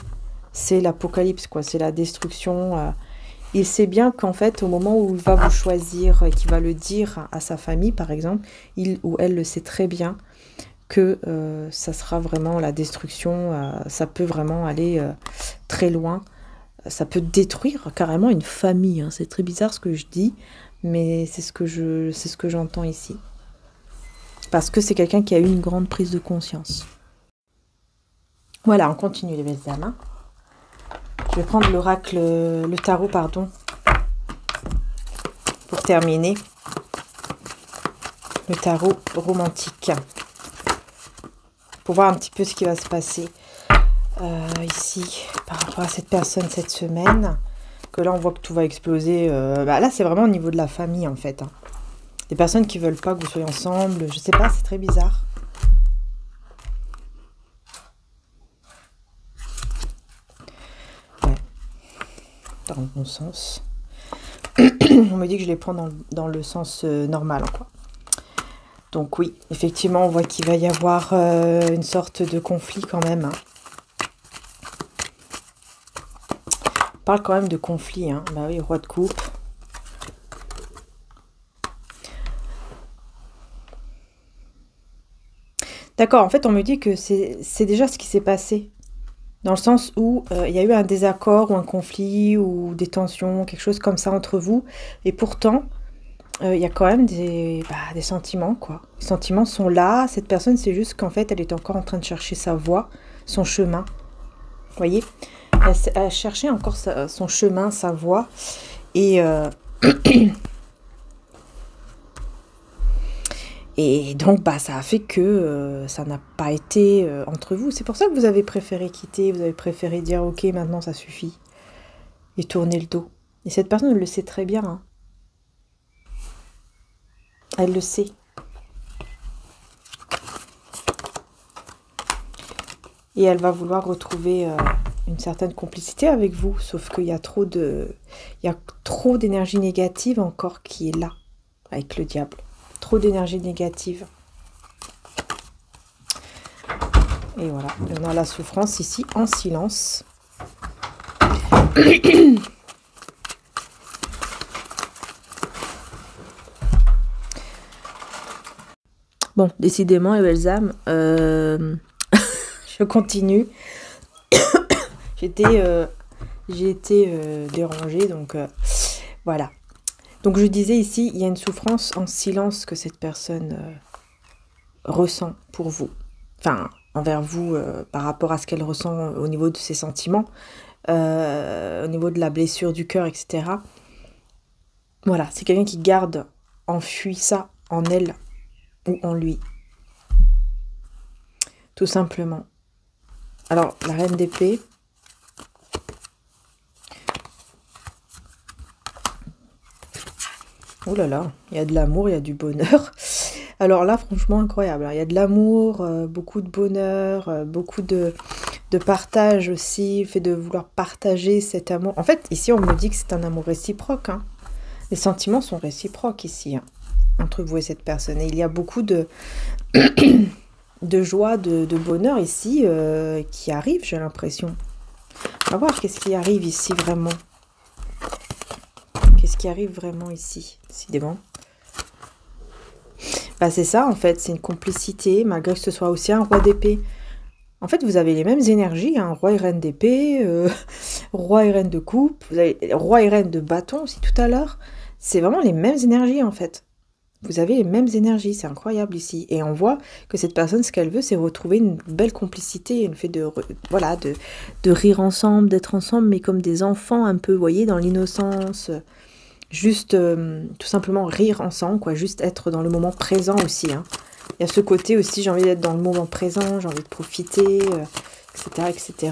c'est l'apocalypse quoi, c'est la destruction. Il sait bien qu'en fait au moment où il va vous choisir et qu'il va le dire à sa famille par exemple, il ou elle le sait très bien que ça sera vraiment la destruction. Ça peut vraiment aller très loin. Ça peut détruire carrément une famille. Hein. C'est très bizarre ce que je dis, mais c'est ce que j'entends ici. Parce que c'est quelqu'un qui a eu une grande prise de conscience. Voilà, on continue les belles âmes. Hein. Je vais prendre l'oracle, le tarot, pardon, pour terminer. Le tarot romantique. Pour voir un petit peu ce qui va se passer ici, par rapport à cette personne cette semaine. Que là, on voit que tout va exploser. Là, c'est vraiment au niveau de la famille, en fait. Hein. Des personnes qui veulent pas que vous soyez ensemble. Je sais pas, c'est très bizarre. Ouais. Dans le bon sens. On me dit que je les prends dans le sens normal, quoi. Donc oui, effectivement, on voit qu'il va y avoir une sorte de conflit quand même. Hein. On parle quand même de conflit. Hein. Bah oui, roi de coupe. D'accord, en fait, on me dit que c'est déjà ce qui s'est passé. Dans le sens où il y a eu un désaccord ou un conflit ou des tensions, quelque chose comme ça entre vous. Et pourtant, il y a quand même des sentiments, quoi. Les sentiments sont là. Cette personne, c'est juste qu'en fait, elle est encore en train de chercher sa voie, son chemin. Vous voyez ? Elle cherchait encore son chemin, sa voie. Et... Et donc, ça a fait que ça n'a pas été entre vous. C'est pour ça que vous avez préféré quitter, vous avez préféré dire « Ok, maintenant ça suffit » et tourner le dos. Et cette personne, elle le sait très bien. Hein. Elle le sait. Et elle va vouloir retrouver une certaine complicité avec vous, sauf qu'il y a trop d'énergie négative encore qui est là, avec le diable. Trop d'énergie négative. Et voilà, on a la souffrance ici en silence. Bon, décidément, les belles âmes, je continue. J'ai été dérangée, donc voilà. Donc je disais ici, il y a une souffrance en silence que cette personne ressent pour vous. Enfin, envers vous, par rapport à ce qu'elle ressent au niveau de ses sentiments, au niveau de la blessure du cœur, etc. Voilà, c'est quelqu'un qui garde enfui ça en elle ou en lui. Tout simplement. Alors, la reine d'épée... Oh là là, il y a de l'amour, il y a du bonheur. Alors là, franchement, incroyable. Il y a de l'amour, beaucoup de bonheur, beaucoup de partage aussi, le fait de vouloir partager cet amour. En fait, ici, on me dit que c'est un amour réciproque. Hein. Les sentiments sont réciproques ici, hein, entre vous et cette personne. Et il y a beaucoup de joie, de bonheur ici qui arrive, j'ai l'impression. On va voir qu'est-ce qui arrive ici vraiment. Qu'est-ce qui arrive vraiment ici, décidément. C'est ça, en fait, c'est une complicité, malgré que ce soit aussi un roi d'épée. En fait, vous avez les mêmes énergies, hein, roi et reine d'épée, roi et reine de coupe, vous avez roi et reine de bâton aussi tout à l'heure. C'est vraiment les mêmes énergies, en fait. Vous avez les mêmes énergies, c'est incroyable ici. Et on voit que cette personne, ce qu'elle veut, c'est retrouver une belle complicité, le fait de rire ensemble, d'être ensemble, mais comme des enfants un peu, vous voyez, dans l'innocence. Juste tout simplement rire ensemble, quoi, juste être dans le moment présent aussi. Hein. Il y a ce côté aussi, j'ai envie d'être dans le moment présent, j'ai envie de profiter, etc., etc.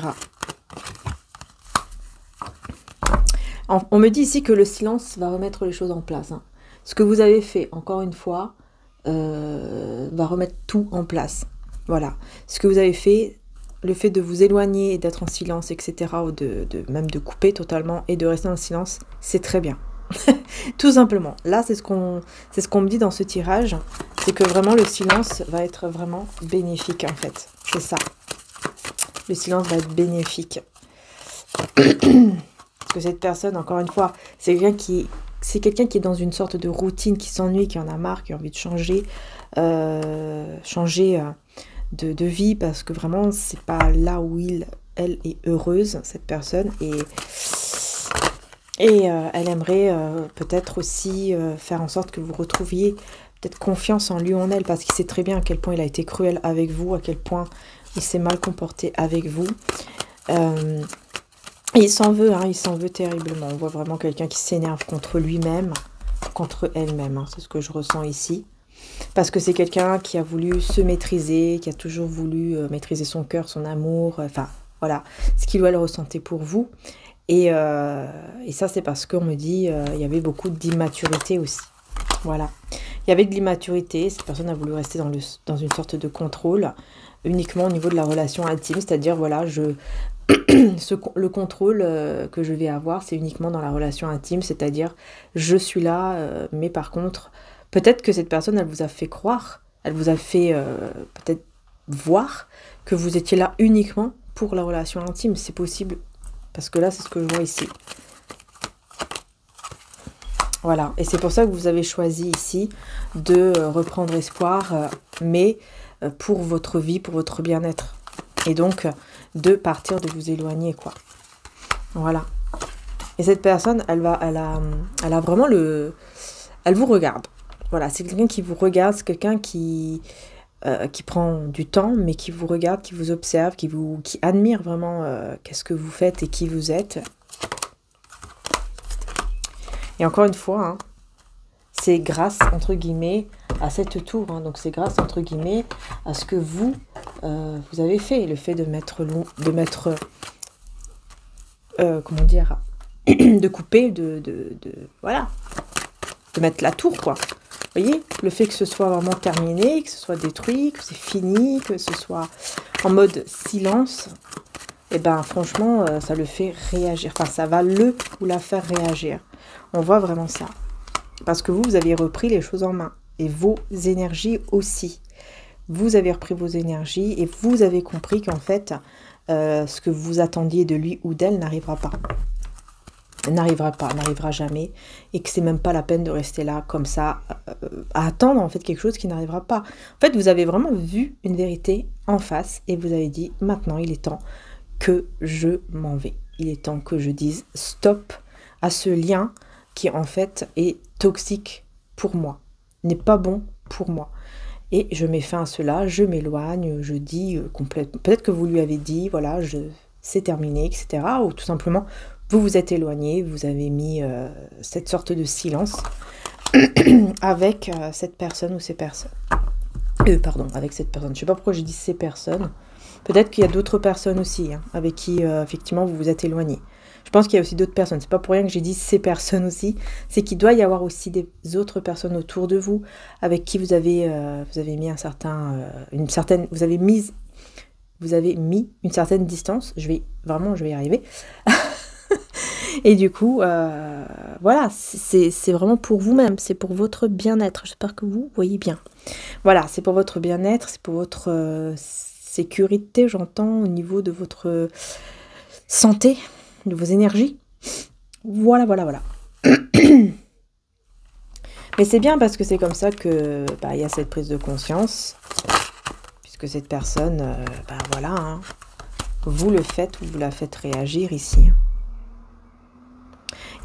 On me dit ici que le silence va remettre les choses en place. Hein. Ce que vous avez fait, encore une fois, va remettre tout en place. Voilà. Ce que vous avez fait, le fait de vous éloigner et d'être en silence, etc., ou même de couper totalement et de rester en silence, c'est très bien. Tout simplement. Là, c'est ce qu'on me dit dans ce tirage. C'est que vraiment, le silence va être vraiment bénéfique, en fait. C'est ça. Le silence va être bénéfique. Parce que cette personne, encore une fois, c'est quelqu'un qui est dans une sorte de routine, qui s'ennuie, qui en a marre, qui a envie de changer, de vie, parce que vraiment, c'est pas là où elle est heureuse, cette personne, et elle aimerait peut-être aussi faire en sorte que vous retrouviez peut-être confiance en lui ou en elle, parce qu'il sait très bien à quel point il a été cruel avec vous, à quel point il s'est mal comporté avec vous. Et il s'en veut, hein, il s'en veut terriblement. On voit vraiment quelqu'un qui s'énerve contre lui-même, contre elle-même. Hein, c'est ce que je ressens ici. Parce que c'est quelqu'un qui a voulu se maîtriser, qui a toujours voulu maîtriser son cœur, son amour. Enfin, voilà, ce qu'il doit le ressentir pour vous. Et ça, c'est parce qu'on me dit il y avait beaucoup d'immaturité aussi. Voilà. Il y avait de l'immaturité. Cette personne a voulu rester dans une sorte de contrôle, uniquement au niveau de la relation intime. C'est-à-dire, voilà, le contrôle que je vais avoir, c'est uniquement dans la relation intime. C'est-à-dire, je suis là, mais par contre, peut-être que cette personne, elle vous a fait croire, elle vous a fait peut-être voir que vous étiez là uniquement pour la relation intime. C'est possible. Parce que là, c'est ce que je vois ici. Voilà. Et c'est pour ça que vous avez choisi ici de reprendre espoir, mais pour votre vie, pour votre bien-être. Et donc, de partir, de vous éloigner, quoi. Voilà. Et cette personne, elle a vraiment elle vous regarde. Voilà, c'est quelqu'un qui vous regarde, c'est quelqu'un qui prend du temps, mais qui vous regarde, qui vous observe, qui admire vraiment qu'est-ce que vous faites et qui vous êtes. Et encore une fois, hein, c'est grâce, entre guillemets, à cette tour. Hein, donc c'est grâce, entre guillemets, à ce que vous avez fait. Le fait de mettre comment dire, de couper, voilà, de mettre la tour, quoi. Vous voyez, le fait que ce soit vraiment terminé, que ce soit détruit, que c'est fini, que ce soit en mode silence, et ben franchement, ça le fait réagir. Enfin, ça va le ou la faire réagir. On voit vraiment ça. Parce que vous avez repris les choses en main. Et vos énergies aussi. Vous avez repris vos énergies et vous avez compris qu'en fait, ce que vous attendiez de lui ou d'elle n'arrivera pas. N'arrivera jamais, et que c'est même pas la peine de rester là comme ça à attendre en fait quelque chose qui n'arrivera pas. En fait, vous avez vraiment vu une vérité en face et vous avez dit maintenant il est temps que je m'en vais. Il est temps que je dise stop à ce lien qui en fait est toxique pour moi, n'est pas bon pour moi. Et je mets fin à cela, je m'éloigne, je dis complètement. Peut-être que vous lui avez dit voilà, c'est terminé, etc. Ou tout simplement vous vous êtes éloigné, vous avez mis cette sorte de silence avec cette personne ou ces personnes. Pardon, avec cette personne. Je ne sais pas pourquoi j'ai dit ces personnes. Peut-être qu'il y a d'autres personnes aussi, hein, avec qui, effectivement, vous vous êtes éloigné. Je pense qu'il y a aussi d'autres personnes. C'est pas pour rien que j'ai dit ces personnes aussi. C'est qu'il doit y avoir aussi des autres personnes autour de vous, avec qui vous avez mis vous avez mis une certaine distance. Je vais y arriver. Et du coup, voilà, c'est vraiment pour vous-même, c'est pour votre bien-être. J'espère que vous voyez bien. Voilà, c'est pour votre bien-être, c'est pour votre sécurité, j'entends, au niveau de votre santé, de vos énergies. Voilà. Mais c'est bien parce que c'est comme ça que y a cette prise de conscience, puisque cette personne, voilà, hein, vous le faites ou vous la faites réagir ici.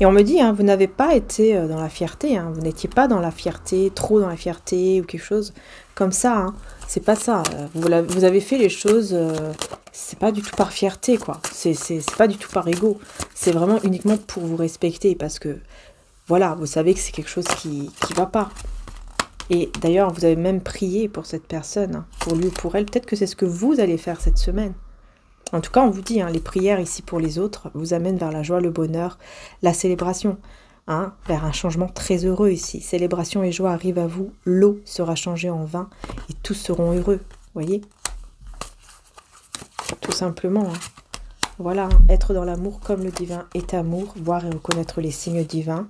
Et on me dit, hein, vous n'avez pas été dans la fierté, hein, vous n'étiez pas dans la fierté, trop dans la fierté ou quelque chose comme ça. Hein. C'est pas ça. Vous avez fait les choses, c'est pas du tout par fierté, quoi. C'est pas du tout par ego. C'est vraiment uniquement pour vous respecter parce que, voilà, vous savez que c'est quelque chose qui va pas. Et d'ailleurs, vous avez même prié pour cette personne, hein, pour lui ou pour elle. Peut-être que c'est ce que vous allez faire cette semaine. En tout cas, on vous dit, hein, les prières ici pour les autres vous amènent vers la joie, le bonheur, la célébration, hein, vers un changement très heureux ici. Célébration et joie arrivent à vous, l'eau sera changée en vin et tous seront heureux, voyez? Tout simplement, hein. Voilà, hein, être dans l'amour comme le divin est amour, voir et reconnaître les signes divins.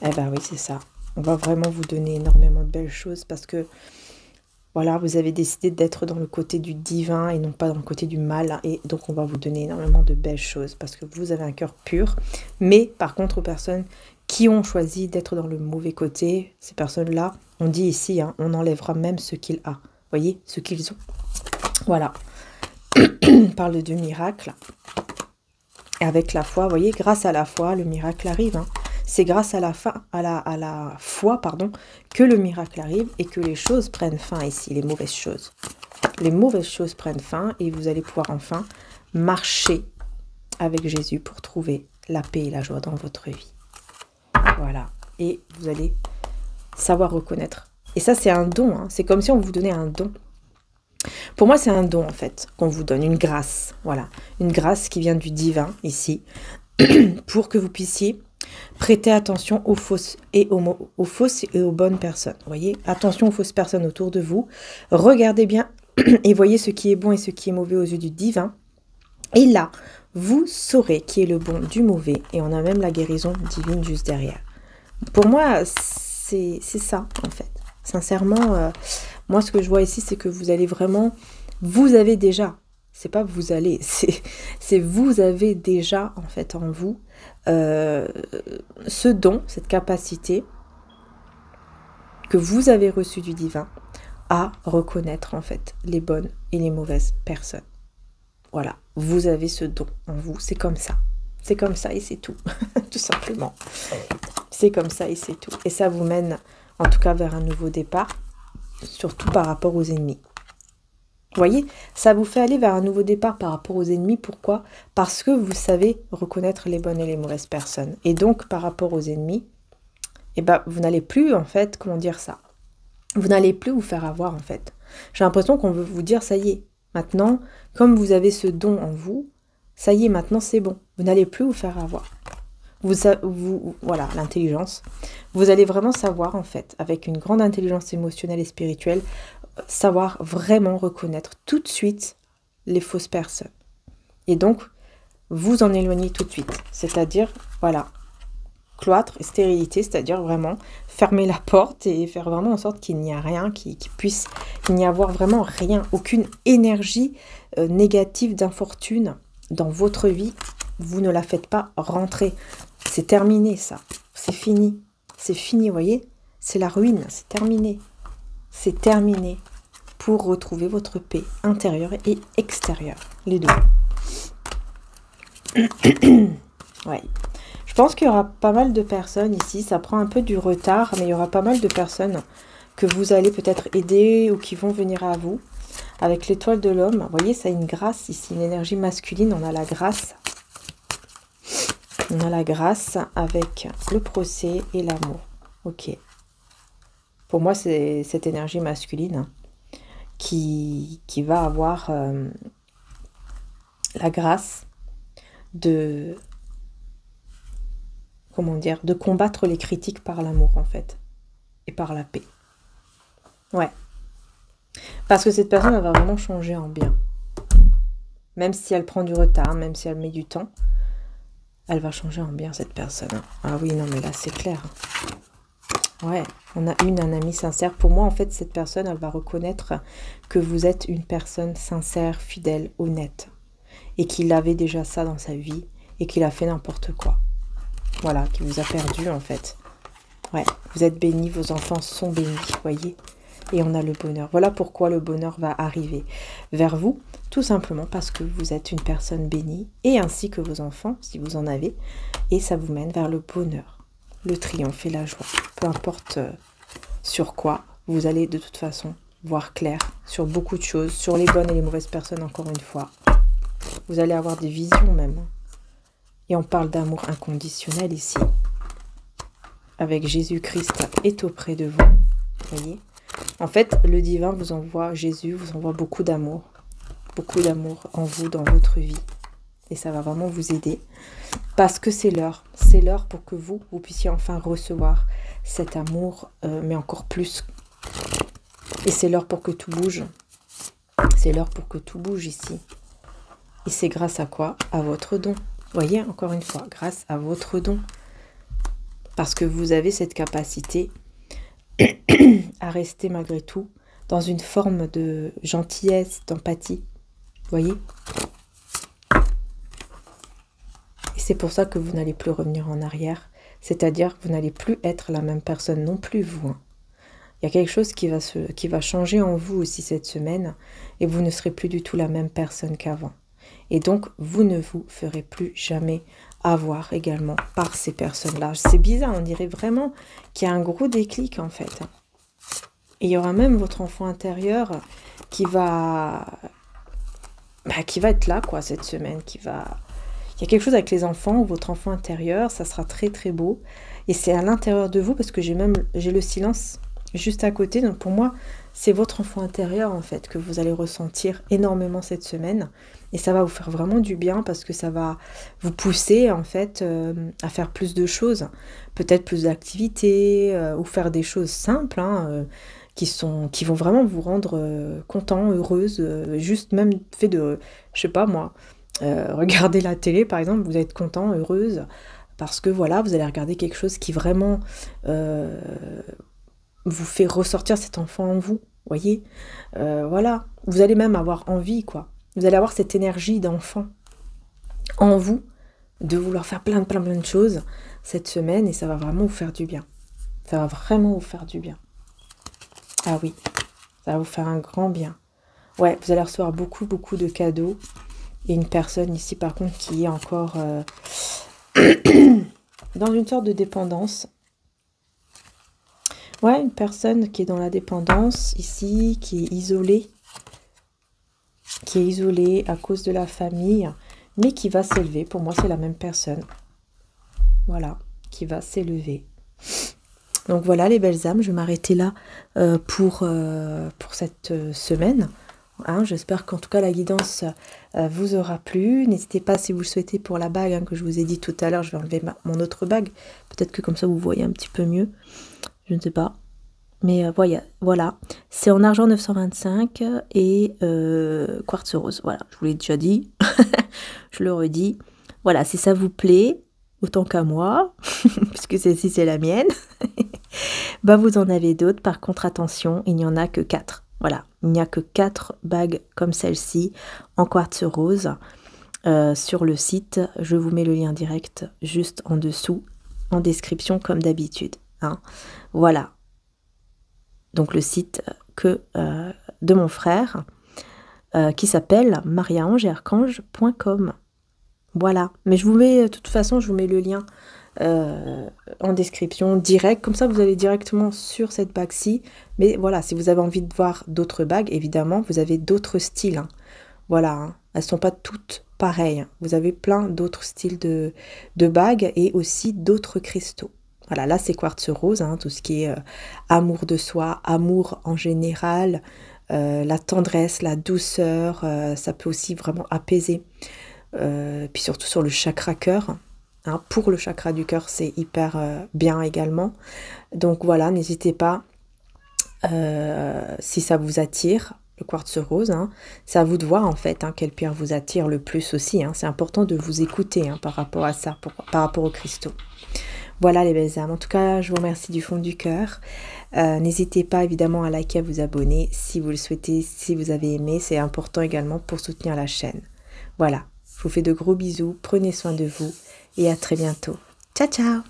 Eh ben oui, c'est ça. On va vraiment vous donner énormément de belles choses parce que voilà, vous avez décidé d'être dans le côté du divin et non pas dans le côté du mal. Et donc, on va vous donner énormément de belles choses parce que vous avez un cœur pur. Mais par contre, aux personnes qui ont choisi d'être dans le mauvais côté, ces personnes-là, on dit ici, hein, on enlèvera même ce qu'il a. Voyez, ce qu'ils ont. Voilà. On parle de miracle. Et avec la foi, vous voyez, grâce à la foi, le miracle arrive. Hein. C'est grâce à la foi, que le miracle arrive et que les choses prennent fin ici, les mauvaises choses. Les mauvaises choses prennent fin et vous allez pouvoir enfin marcher avec Jésus pour trouver la paix et la joie dans votre vie. Voilà. Et vous allez savoir reconnaître. Et ça, c'est un don. Hein. C'est comme si on vous donnait un don. Pour moi, c'est un don, en fait, qu'on vous donne. Une grâce. Voilà. Une grâce qui vient du divin, ici, pour que vous puissiez prêtez attention aux fausses et aux bonnes personnes. Voyez, attention aux fausses personnes autour de vous. Regardez bien et voyez ce qui est bon et ce qui est mauvais aux yeux du divin. Et là, vous saurez qui est le bon du mauvais. Et on a même la guérison divine juste derrière. Pour moi, c'est ça, en fait. Sincèrement, moi, ce que je vois ici, c'est que vous allez vraiment... Vous avez déjà... C'est pas vous allez, c'est vous avez déjà, en fait, en vous, ce don, cette capacité que vous avez reçue du divin à reconnaître, en fait, les bonnes et les mauvaises personnes. Voilà, vous avez ce don en vous, c'est comme ça. C'est comme ça et c'est tout, tout simplement. C'est comme ça et c'est tout. Et ça vous mène, en tout cas, vers un nouveau départ, surtout par rapport aux ennemis. Vous voyez, ça vous fait aller vers un nouveau départ par rapport aux ennemis. Pourquoi? Parce que vous savez reconnaître les bonnes et les mauvaises personnes. Et donc, par rapport aux ennemis, eh ben, vous n'allez plus, en fait, comment dire ça? Vous n'allez plus vous faire avoir, en fait. J'ai l'impression qu'on veut vous dire, ça y est, maintenant, comme vous avez ce don en vous, ça y est, maintenant, c'est bon. Vous n'allez plus vous faire avoir. Voilà, l'intelligence. Vous allez vraiment savoir, en fait, avec une grande intelligence émotionnelle et spirituelle, savoir vraiment reconnaître tout de suite les fausses personnes. Et donc, vous en éloignez tout de suite. C'est-à-dire, voilà, cloître et stérilité, c'est-à-dire vraiment fermer la porte et faire vraiment en sorte qu'il n'y a rien, qu'il puisse n'y avoir vraiment rien, aucune énergie négative d'infortune dans votre vie. Vous ne la faites pas rentrer. C'est terminé, ça. C'est fini. C'est fini, vous voyez? C'est la ruine, c'est terminé. C'est terminé pour retrouver votre paix intérieure et extérieure, les deux. Ouais. Je pense qu'il y aura pas mal de personnes ici, ça prend un peu du retard, mais il y aura pas mal de personnes que vous allez peut-être aider ou qui vont venir à vous. Avec l'étoile de l'homme, vous voyez, ça a une grâce ici, une énergie masculine, on a la grâce. On a la grâce avec le procès et l'amour. Ok. Pour moi, c'est cette énergie masculine qui va avoir la grâce de, comment dire, de combattre les critiques par l'amour, en fait, et par la paix. Ouais. Parce que cette personne, elle va vraiment changer en bien. Même si elle prend du retard, même si elle met du temps, elle va changer en bien, cette personne. Ah oui, non, mais là, c'est clair. Ouais, on a un ami sincère. Pour moi, en fait, cette personne, elle va reconnaître que vous êtes une personne sincère, fidèle, honnête. Et qu'il avait déjà ça dans sa vie et qu'il a fait n'importe quoi. Voilà, qui vous a perdu, en fait. Ouais, vous êtes bénis, vos enfants sont bénis, voyez. Et on a le bonheur. Voilà pourquoi le bonheur va arriver vers vous. Tout simplement parce que vous êtes une personne bénie. Et ainsi que vos enfants, si vous en avez. Et ça vous mène vers le bonheur. Le triomphe et la joie. Peu importe sur quoi, vous allez de toute façon voir clair sur beaucoup de choses, sur les bonnes et les mauvaises personnes, encore une fois. Vous allez avoir des visions même. Et on parle d'amour inconditionnel ici. Avec Jésus-Christ est auprès de vous. Voyez? En fait, le divin vous envoie, Jésus vous envoie beaucoup d'amour en vous, dans votre vie. Et ça va vraiment vous aider. Parce que c'est l'heure. C'est l'heure pour que vous puissiez enfin recevoir cet amour, mais encore plus. Et c'est l'heure pour que tout bouge. C'est l'heure pour que tout bouge ici. Et c'est grâce à quoi? À votre don. Voyez, encore une fois, grâce à votre don. Parce que vous avez cette capacité à rester malgré tout dans une forme de gentillesse, d'empathie. Voyez? Et c'est pour ça que vous n'allez plus revenir en arrière. C'est-à-dire que vous n'allez plus être la même personne non plus, vous. Hein. Il y a quelque chose qui va changer en vous aussi cette semaine. Et vous ne serez plus du tout la même personne qu'avant. Et donc, vous ne vous ferez plus jamais avoir également par ces personnes-là. C'est bizarre, on dirait vraiment qu'il y a un gros déclic en fait. Et il y aura même votre enfant intérieur qui va être là quoi cette semaine, Il y a quelque chose avec les enfants, votre enfant intérieur, ça sera très très beau. Et c'est à l'intérieur de vous parce que j'ai le silence juste à côté. Donc pour moi, c'est votre enfant intérieur en fait que vous allez ressentir énormément cette semaine. Et ça va vous faire vraiment du bien parce que ça va vous pousser en fait à faire plus de choses. Peut-être plus d'activités ou faire des choses simples qui vont vraiment vous rendre content, heureuse. Juste même fait de, je sais pas moi, regarder la télé par exemple, vous êtes content, heureuse. Parce que voilà, vous allez regarder quelque chose qui vraiment vous fait ressortir cet enfant en vous. Voyez, voilà. Vous allez même avoir envie quoi. Vous allez avoir cette énergie d'enfant en vous, de vouloir faire plein de choses cette semaine et ça va vraiment vous faire du bien. Ça va vraiment vous faire du bien. Ah oui, ça va vous faire un grand bien. Ouais, vous allez recevoir beaucoup de cadeaux. Et une personne ici par contre qui est encore dans une sorte de dépendance. Ouais, une personne qui est dans la dépendance ici, qui est isolée à cause de la famille, mais qui va s'élever. Pour moi, c'est la même personne. Voilà, qui va s'élever. Donc voilà les belles âmes, je vais m'arrêter là pour cette semaine. Hein, j'espère qu'en tout cas la guidance vous aura plu. N'hésitez pas si vous le souhaitez pour la bague que je vous ai dit tout à l'heure. Je vais enlever mon autre bague. Peut-être que comme ça vous voyez un petit peu mieux. Je ne sais pas. Mais voilà, c'est en argent 925 et quartz rose. Voilà, je vous l'ai déjà dit, je le redis. Voilà, si ça vous plaît, autant qu'à moi, puisque celle-ci c'est la mienne, bah vous en avez d'autres. Par contre, attention, il n'y en a que 4. Voilà, il n'y a que 4 bagues comme celle-ci en quartz rose sur le site. Je vous mets le lien direct juste en dessous, en description comme d'habitude. Hein. Voilà. Donc le site de mon frère qui s'appelle mariaangearchange.com. Voilà. Mais je vous mets, de toute façon, je vous mets le lien en description direct. Comme ça, vous allez directement sur cette bague-ci. Mais voilà, si vous avez envie de voir d'autres bagues, évidemment, vous avez d'autres styles. Hein. Voilà, hein. Elles ne sont pas toutes pareilles. Vous avez plein d'autres styles de bagues et aussi d'autres cristaux. Voilà, là c'est quartz rose, hein, tout ce qui est amour de soi, amour en général, la tendresse, la douceur, ça peut aussi vraiment apaiser. Puis surtout sur le chakra cœur, hein, pour le chakra du cœur c'est hyper bien également. Donc voilà, n'hésitez pas, si ça vous attire, le quartz rose, hein, c'est à vous de voir en fait hein, quelle pierre vous attire le plus aussi. Hein, c'est important de vous écouter hein, par rapport à ça, par rapport aux cristaux. Voilà les belles âmes, en tout cas je vous remercie du fond du cœur. N'hésitez pas évidemment à liker, à vous abonner si vous le souhaitez, si vous avez aimé, c'est important également pour soutenir la chaîne. Voilà, je vous fais de gros bisous, prenez soin de vous et à très bientôt. Ciao ciao.